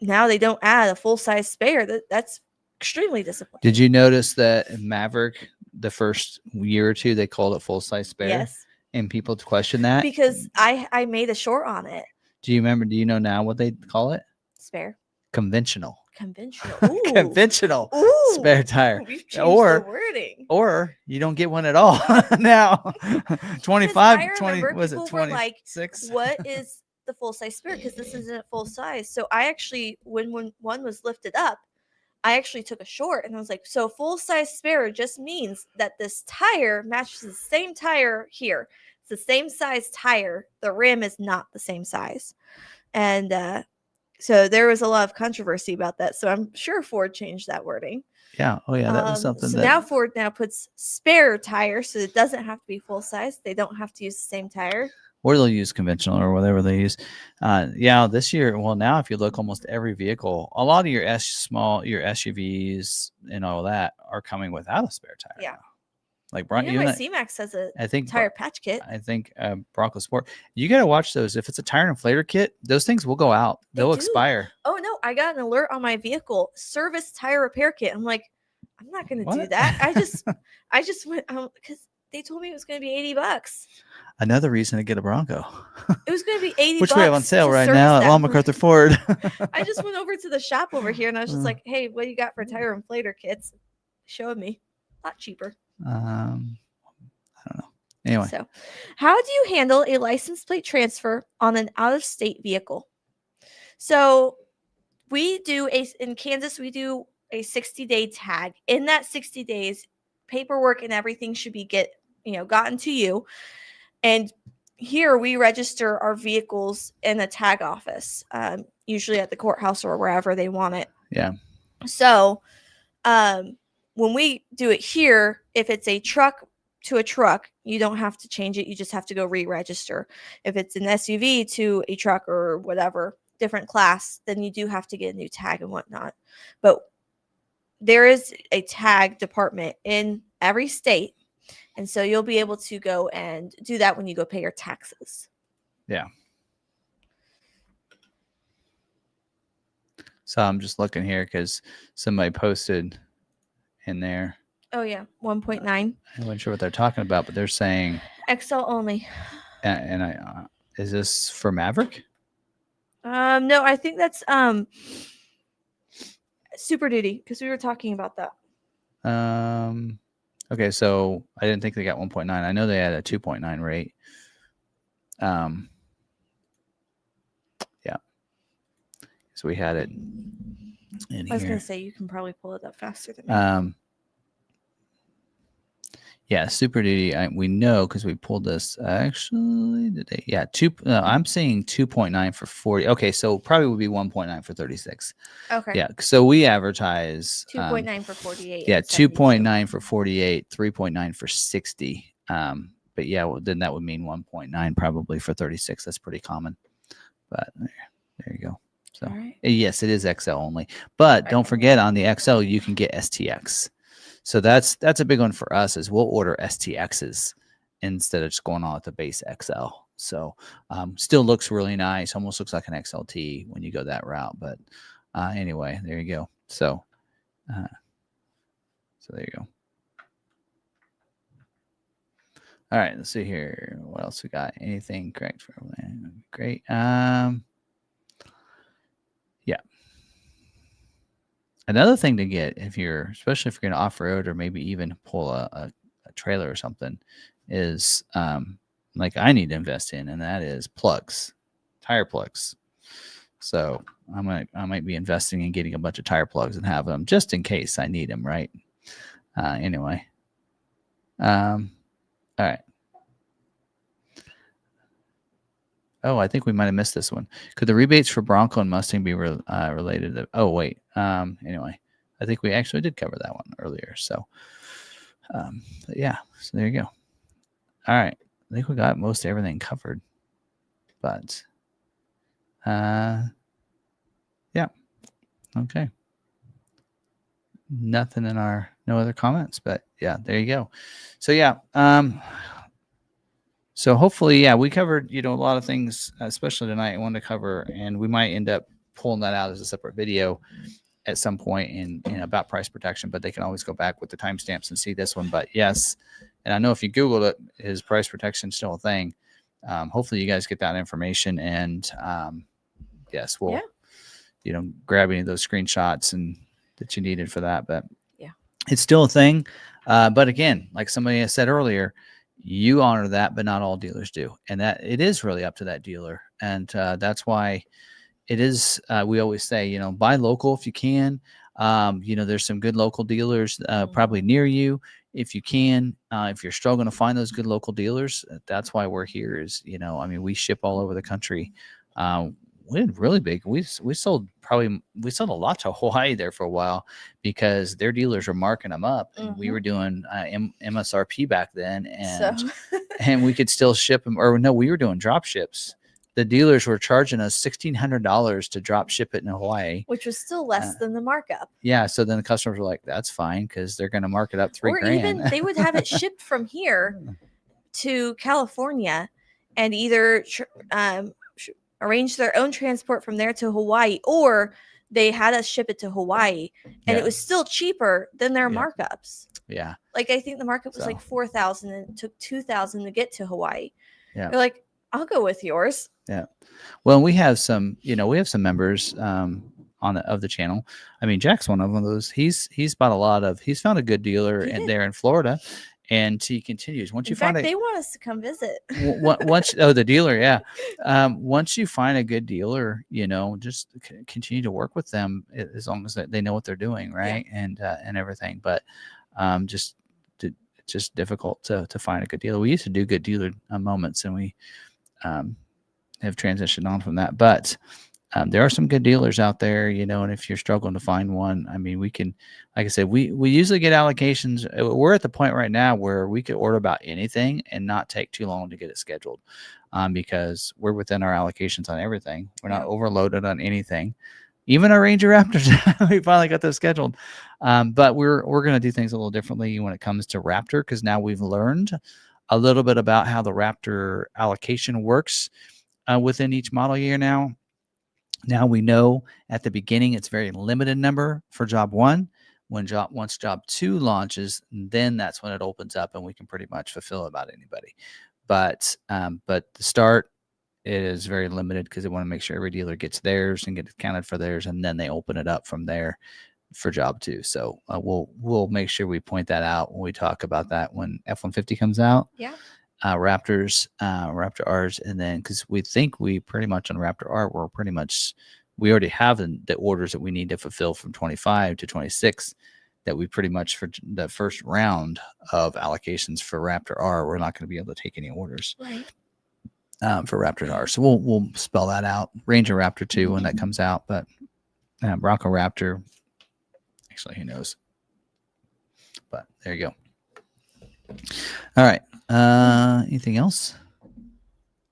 now they don't add a full-size spare. That's extremely disappointing. Did you notice that Maverick, the first year or two, they called it full-size spare? Yes. And people question that? Because I made a short on it. Do you know now what they call it? Spare. Conventional. Ooh. Conventional. Ooh. Spare tire. We've changed the wording. Or you don't get one at all now. 25, 20, was it 26? What is the full-size spare? Because this isn't full size. So I actually, when one was lifted up, I actually took a short and I was like, so full-size spare just means that this tire matches the same tire here. It's the same size tire. The rim is not the same size. And so there was a lot of controversy about that. So I'm sure Ford changed that wording. Yeah. Oh, yeah. That was something. So now Ford puts spare tire, so it doesn't have to be full-size. They don't have to use the same tire. Or they'll use conventional or whatever they use. This year, well, now if you look, almost every vehicle, a lot of your SUVs and all that are coming without a spare tire. Yeah. Like my C-Max has a tire patch kit. I think Bronco Sport. You got to watch those. If it's a tire inflator kit, those things will go out. They'll expire. Oh, no. I got an alert on my vehicle. Service tire repair kit. I'm like, I'm not going to do that. I just went because they told me it was going to be $80. Another reason to get a Bronco. It was going to be $80. Which we have on sale right now at McArthur Ford. I just went over to the shop over here and I was just like, hey, what do you got for tire inflator kits? Showed me. A lot cheaper. I don't know. Anyway. So, how do you handle a license plate transfer on an out-of-state vehicle? So, in Kansas, we do a 60-day tag. In that 60 days, paperwork and everything should be gotten to you. And here we register our vehicles in a tag office, usually at the courthouse or wherever they want it. Yeah. So, when we do it here, if it's a truck to a truck, you don't have to change it. You just have to go re-register. If it's an SUV to a truck or whatever, different class, then you do have to get a new tag and whatnot. But there is a tag department in every state. And so you'll be able to go and do that when you go pay your taxes. Yeah. So I'm just looking here because somebody posted in there. Oh, yeah. 1.9. I wasn't sure what they're talking about, but they're saying XL only. And is this for Maverick? No, I think that's Super Duty because we were talking about that. Okay, so I didn't think they got 1.9. I know they had a 2.9 rate. Yeah. So we had it in I was here. going to say you can probably pull it up faster than me. Yeah, Super Duty. We know because we pulled this actually today. Yeah, I'm seeing 2.9 for 40. Okay, so probably would be 1.9 for 36. Okay. Yeah, so we advertise 2.9 for 48. Yeah, 2.9 for 48, 3.9 for 60. But yeah, well, then that would mean 1.9 probably for 36. That's pretty common. But there you go. So All right. yes, it is XL only, but don't forget on the XL you can get STX. So that's a big one for us is we'll order STXs instead of just going on with the base XL. So still looks really nice, almost looks like an XLT when you go that route. But anyway, there you go. So there you go. All right, let's see here. What else we got? Anything correct for great. Yeah. Another thing to get if you're, especially if you're going to off road or maybe even pull a trailer or something, is like I need to invest in, and that is plugs, tire plugs. So I might be investing in getting a bunch of tire plugs and have them just in case I need them. Right. Anyway. All right. Oh, I think we might have missed this one. Could the rebates for Bronco and Mustang be related to? Oh, wait. Anyway, I think we actually did cover that one earlier. So, yeah. So there you go. All right. I think we got most everything covered. But, yeah. Okay. Nothing in no other comments. But yeah, there you go. So yeah. So hopefully, yeah, we covered, a lot of things, especially tonight I wanted to cover, and we might end up pulling that out as a separate video at some point in about price protection, but they can always go back with the timestamps and see this one. But yes, and I know if you Googled it, is price protection still a thing? Hopefully you guys get that information, and yes, we'll, grab any of those screenshots and that you needed for that. But yeah, it's still a thing. But again, like somebody has said earlier, you honor that, but not all dealers do. And that it is really up to that dealer. And that's why it is, we always say, buy local if you can. There's some good local dealers probably near you if you can. If you're struggling to find those good local dealers, that's why we're here is, we ship all over the country. We had really big. We sold a lot to Hawaii there for a while because their dealers were marking them up, and we were doing MSRP back then, and and we could still ship them. Or no, we were doing drop ships. The dealers were charging us $1,600 to drop ship it in Hawaii, which was still less than the markup. Yeah, so then the customers were like, "That's fine," because they're going to mark it up $3,000. Or even they would have it shipped from here to California, and either arrange their own transport from there to Hawaii, or they had us ship it to Hawaii, and it was still cheaper than their markups. Yeah. Like I think the markup was like $4,000, and it took $2,000 to get to Hawaii. Yeah. They're like, I'll go with yours. Yeah. Well, we have some members of the channel. I mean, Jack's one of those. He's bought he's found a good dealer there in Florida. And he continues. Once you find they want us to come visit. The dealer, yeah. Once you find a good dealer, just continue to work with them as long as they know what they're doing, right? Yeah. And everything. But it's just difficult to find a good dealer. We used to do good dealer moments, and we have transitioned on from that. But there are some good dealers out there, and if you're struggling to find one, I mean, we can, like I said, we usually get allocations. We're at the point right now where we could order about anything and not take too long to get it scheduled, because we're within our allocations on everything. We're not overloaded on anything. Even our Ranger Raptors, we finally got those scheduled. But we're going to do things a little differently when it comes to Raptor, because now we've learned a little bit about how the Raptor allocation works within each model year now. Now we know at the beginning it's very limited number for job 1. Once job 2 launches, then that's when it opens up and we can pretty much fulfill about anybody. But the start is very limited because they want to make sure every dealer gets theirs and gets counted for theirs, and then they open it up from there for job 2. So we'll make sure we point that out when we talk about that when F-150 comes out. Yeah. Raptor R's, and then because we think we pretty much on Raptor R, we already have the orders that we need to fulfill from 25 to 26 that we pretty much for the first round of allocations for Raptor R, we're not going to be able to take any orders for Raptor R. So we'll spell that out. Ranger Raptor 2 when that comes out, but Bronco Raptor, actually, who knows? But there you go. All right. Anything else?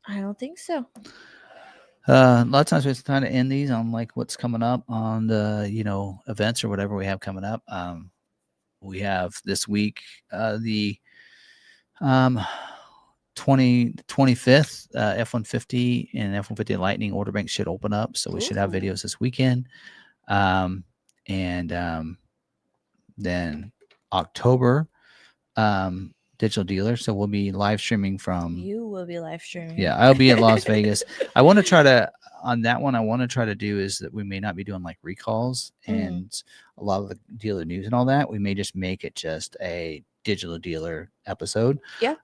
I don't think so. A lot of times we kind of end these on like what's coming up on the events or whatever we have coming up. We have this week the um 25th F-150 and F-150 Lightning order bank should open up, so we should have Ooh. videos this weekend. And then October, digital dealer, so we'll be live streaming from You will be live streaming. Yeah, I'll be at Las Vegas. I want to try to on that one. I want to try to do is that we may not be doing like recalls and a lot of the dealer news and all that. We may just make it just a digital dealer episode. Yeah.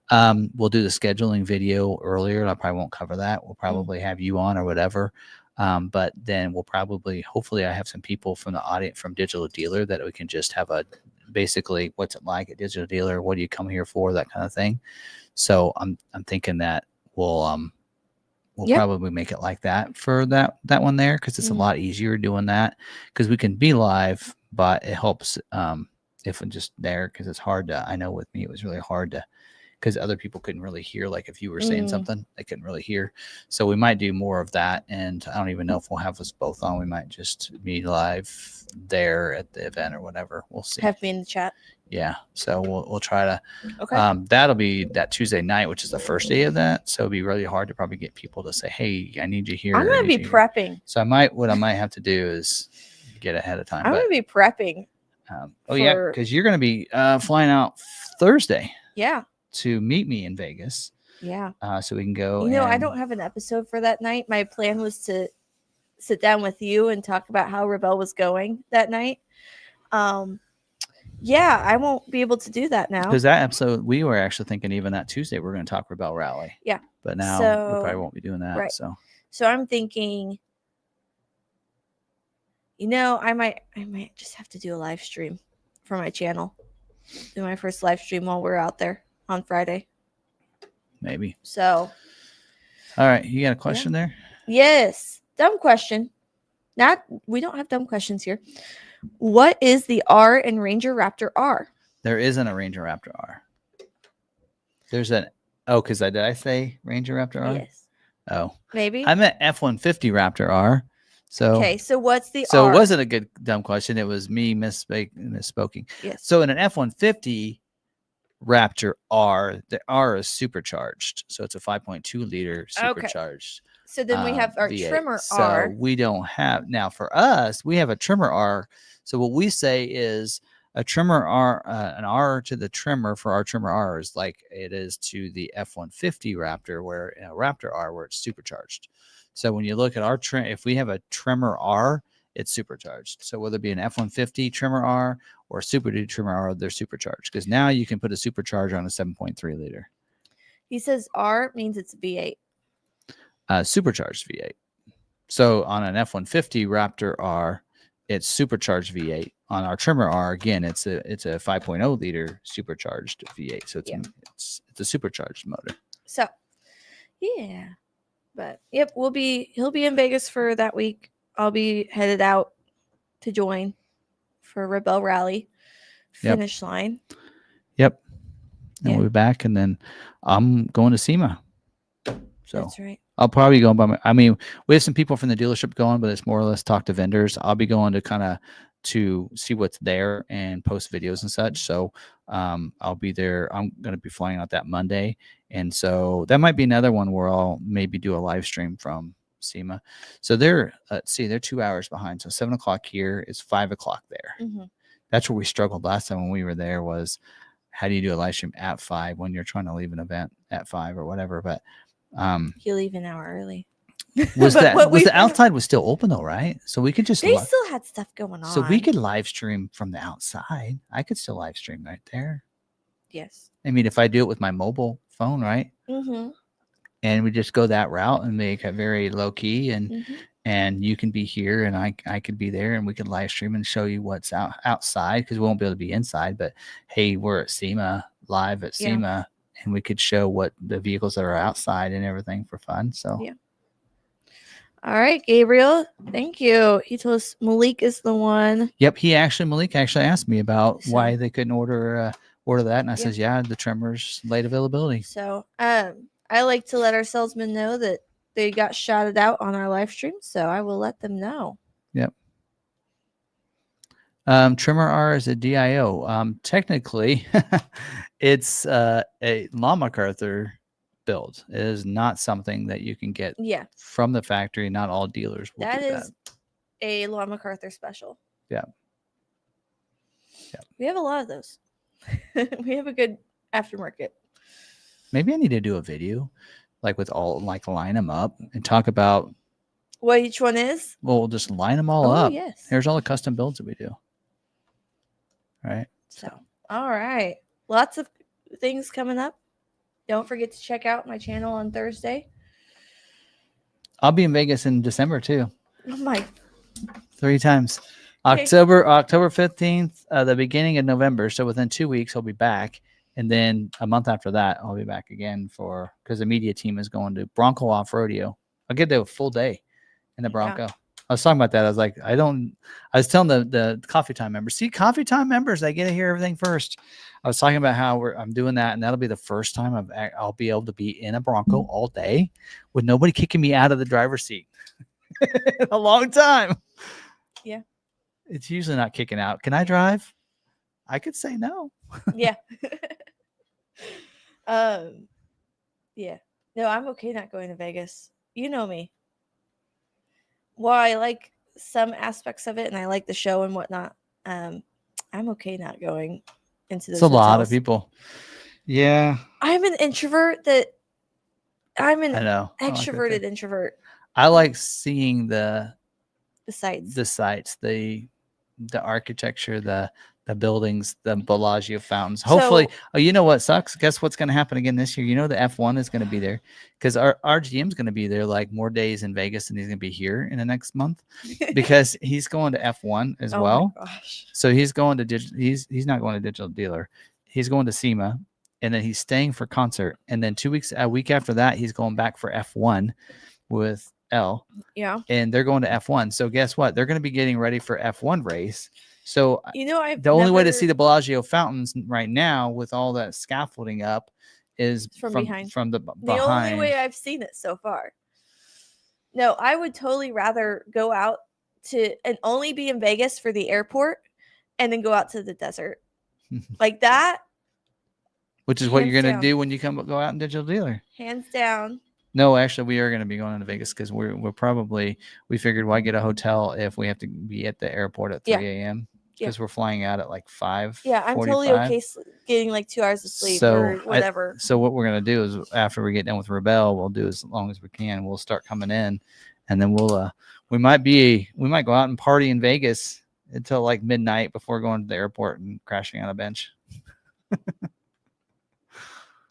We'll do the scheduling video earlier. I probably won't cover that. We'll probably have you on or whatever. But then we'll probably, hopefully, I have some people from the audience from digital dealer that we can just have a basically what's it like at digital dealer? What do you come here for? That kind of thing. So I'm thinking that we'll probably make it like that for that one there, because it's a lot easier doing that, because we can be live, but it helps if I'm just there, because it's hard to, I know with me it was really hard to, because other people couldn't really hear, like if you were saying something they couldn't really hear. So we might do more of that, and I don't even know if we'll have us both on. We might just be live there at the event or whatever. We'll see. Have me in the chat. Yeah, so we'll try to. Okay. That'll be that Tuesday night, which is the first day of that. So it'll be really hard to probably get people to say, "Hey, I need you here." I'm gonna be prepping. So what I might have to do is get ahead of time. I'm gonna be prepping. Yeah, because you're gonna be flying out Thursday. Yeah. To meet me in Vegas. Yeah. So we can go. I don't have an episode for that night. My plan was to sit down with you and talk about how Rebel was going that night. Yeah, I won't be able to do that now. Because that episode, we were actually thinking even that Tuesday we're going to talk Rebel Rally. Yeah. But now we probably won't be doing that. Right. So I'm thinking, I might just have to do a live stream for my channel. Do my first live stream while we're out there on Friday. Maybe. So. All right. You got a question there? Yes. Dumb question. We don't have dumb questions here. What is the R in Ranger Raptor R? There isn't a Ranger Raptor R. There's because did I say Ranger Raptor R? Yes. Oh. Maybe. I meant F-150 Raptor R. So okay, so what's the R? So it wasn't a good dumb question. It was me misspoking. Yes. So in an F-150 Raptor R, the R is supercharged. So it's a 5.2 liter supercharged. Okay. So then we have our V8. trimmer so R. We don't have, now for us, we have a trimmer R. So what we say is a trimmer R, an R to the trimmer for our trimmer R is like it is to the F-150 Raptor, where in a Raptor R, where it's supercharged. So when you look at our trim, if we have a trimmer R, it's supercharged. So whether it be an F-150 trimmer R or a Super Duty trimmer R, they're supercharged, because now you can put a supercharger on a 7.3 liter. He says R means it's V8. Supercharged V8. So on an F-150 Raptor R, it's supercharged V8. On our trimmer R, again, it's a 5.0 liter supercharged V8. So it's a supercharged motor. So yeah, but yep, he'll be in Vegas for that week. I'll be headed out to join for Rebel Rally finish line. Yep. And we'll be back, and then I'm going to SEMA. So that's right. I'll probably go we have some people from the dealership going, but it's more or less talk to vendors. I'll be going to kind of to see what's there and post videos and such. So I'll be there. I'm going to be flying out that Monday. And so that might be another one where I'll maybe do a live stream from SEMA. So they're 2 hours behind. So 7 o'clock here is 5 o'clock there. Mm-hmm. That's where we struggled last time when we were there, was how do you do a live stream at 5 when you're trying to leave an event at 5 or whatever. But you leave an hour early. Was the outside was still open though, right? So we could just still had stuff going on. So we could live stream from the outside. I could still live stream right there. Yes. I mean, if I do it with my mobile phone, right? Mm-hmm. And we just go that route and make it very low key, and you can be here and I could be there, and we could live stream and show you what's outside, because we won't be able to be inside. But hey, we're at SEMA, live at SEMA, and we could show what the vehicles that are outside and everything for fun. So yeah. All right, Gabriel. Thank you. He told us Malik is the one. Yep. Malik actually asked me about why they couldn't order that. And I says, the trimmers late availability. So I like to let our salesmen know that they got shouted out on our live stream, so I will let them know. Yep. Trimmer R is a DIO. Technically, it's a McArthur build. It is not something that you can get from the factory. Not all dealers will do that. That is a McArthur special. Yeah. We have a lot of those. We have a good aftermarket. Maybe I need to do a video, like with all, like line them up and talk about what each one is. Well, we'll just line them all up. Yes. Here's all the custom builds that we do. Right. So, all right. Lots of things coming up. Don't forget to check out my channel on Thursday. I'll be in Vegas in December too. Oh my. 3 times. October 15th, the beginning of November. So within 2 weeks, I'll be back. And then a month after that, I'll be back again because the media team is going to Bronco Off Rodeo. I'll get there a full day in the Bronco. Yeah. I was talking about that. I was like, I was telling the Coffee Time members, see, Coffee Time members, I get to hear everything first. I was talking about how I'm doing that, and that'll be the first time I'll be able to be in a Bronco all day with nobody kicking me out of the driver's seat in a long time. Yeah. It's usually not kicking out. Can I drive? I could say no. Yeah. Yeah. No, I'm okay not going to Vegas. You know me. Well, I like some aspects of it, and I like the show and whatnot. I'm okay not going into those. It's a lot of people. Yeah. I'm an introvert I'm an extroverted like introvert. I like seeing the sights, the architecture, the buildings, the Bellagio fountains. Hopefully, you know what sucks? Guess what's going to happen again this year? You know, the F1 is going to be there because our GM's going to be there like more days in Vegas than he's going to be here in the next month because he's going to F1 as well. My gosh. So he's going to he's not going to Digital Dealer. He's going to SEMA, and then he's staying for concert. And then a week after that, he's going back for F1 with L. Yeah. And they're going to F1. So guess what? They're going to be getting ready for F1 race. So the only way to see the Bellagio fountains right now with all that scaffolding up is from behind. The only way I've seen it so far. No, I would totally rather go out to and only be in Vegas for the airport and then go out to the desert. Like that. Which is what you're going to do when you go out in Digital Dealer. Hands down. No, actually, we are going to be going into Vegas because we figured why get a hotel if we have to be at the airport at 3 a.m. Because we're flying out at like 5. Yeah, I'm totally okay getting like 2 hours of sleep or whatever. So what we're going to do is after we get done with Rebel, we'll do as long as we can. We'll start coming in, and then we might go out and party in Vegas until like midnight before going to the airport and crashing on a bench.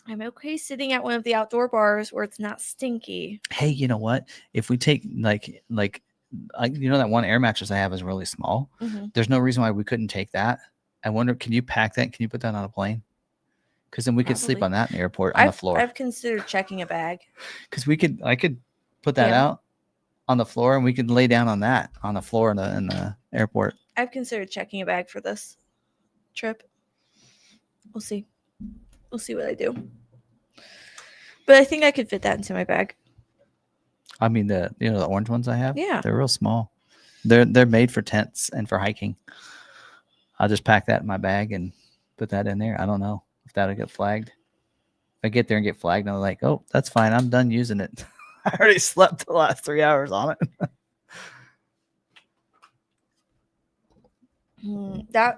I'm okay sitting at one of the outdoor bars where it's not stinky. Hey, you know what? If we take like that one air mattress I have is really small. Mm-hmm. There's no reason why we couldn't take that. I wonder, can you pack that? Can you put that on a plane? Because then we could sleep on that in the airport on the floor. I've considered checking a bag. Because I could put that out on the floor and we could lay down on that on the floor in the airport. I've considered checking a bag for this trip. We'll see. We'll see what I do. But I think I could fit that into my bag. I mean, the orange ones I have, they're real small. They're made for tents and for hiking. I'll just pack that in my bag and put that in there. I don't know if that'll get flagged. If I get there and get flagged, I'm like, oh, that's fine. I'm done using it. I already slept the last 3 hours on it.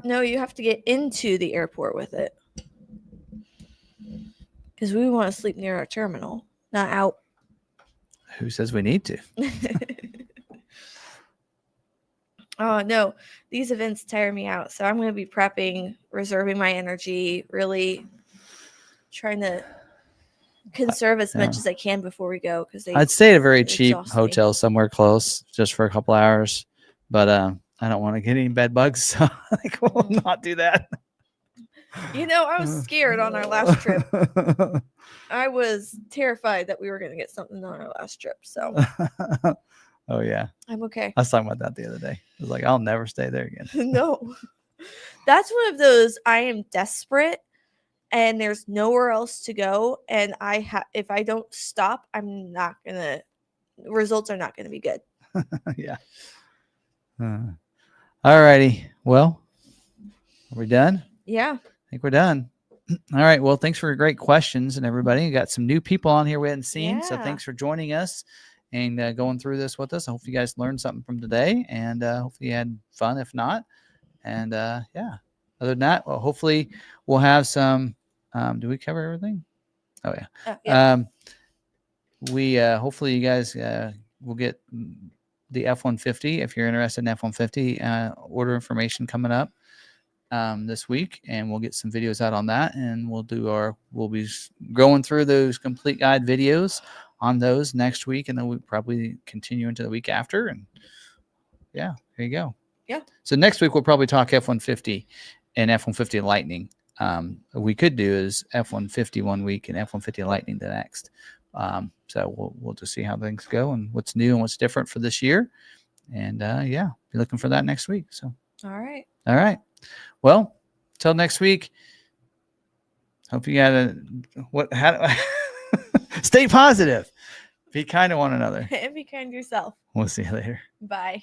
No, you have to get into the airport with it. Because we want to sleep near our terminal, not out. Who says we need to? Oh, no. These events tire me out. So I'm going to be prepping, reserving my energy, really trying to conserve as much as I can before we go. I'd stay at a very cheap hotel somewhere close just for a couple hours. But I don't want to get any bed bugs. So I will not do that. I was scared on our last trip. I was terrified that we were going to get something on our last trip. So, oh yeah, I'm okay. I was talking about that the other day. I was like, I'll never stay there again. No, that's one of those. I am desperate, and there's nowhere else to go. And if I don't stop, I'm not gonna results are not going to be good. Yeah. All righty. Well, are we done? Yeah. I think we're done. All right. Well, thanks for great questions and everybody. We got some new people on here we hadn't seen. So Yeah. thanks for joining us and going through this with us. I hope you guys learned something from today and hopefully you had fun if not. And yeah, other than that, well, hopefully we'll have some. Do we cover everything? Oh, yeah. Yeah. We hopefully you guys will get the F-150 if you're interested in F-150 order information coming up this week, and we'll get some videos out on that, and we'll be going through those complete guide videos on those next week, and then we'll probably continue into the week after. And yeah, there you go. Yeah. So next week we'll probably talk F-150 and F-150 Lightning. We could do is F-150 one week and F-150 Lightning the next. So we'll just see how things go and what's new and what's different for this year. And yeah, be looking for that next week. So All right. Well, till next week. Hope you got stay positive. Be kind to one another. And be kind to yourself. We'll see you later. Bye.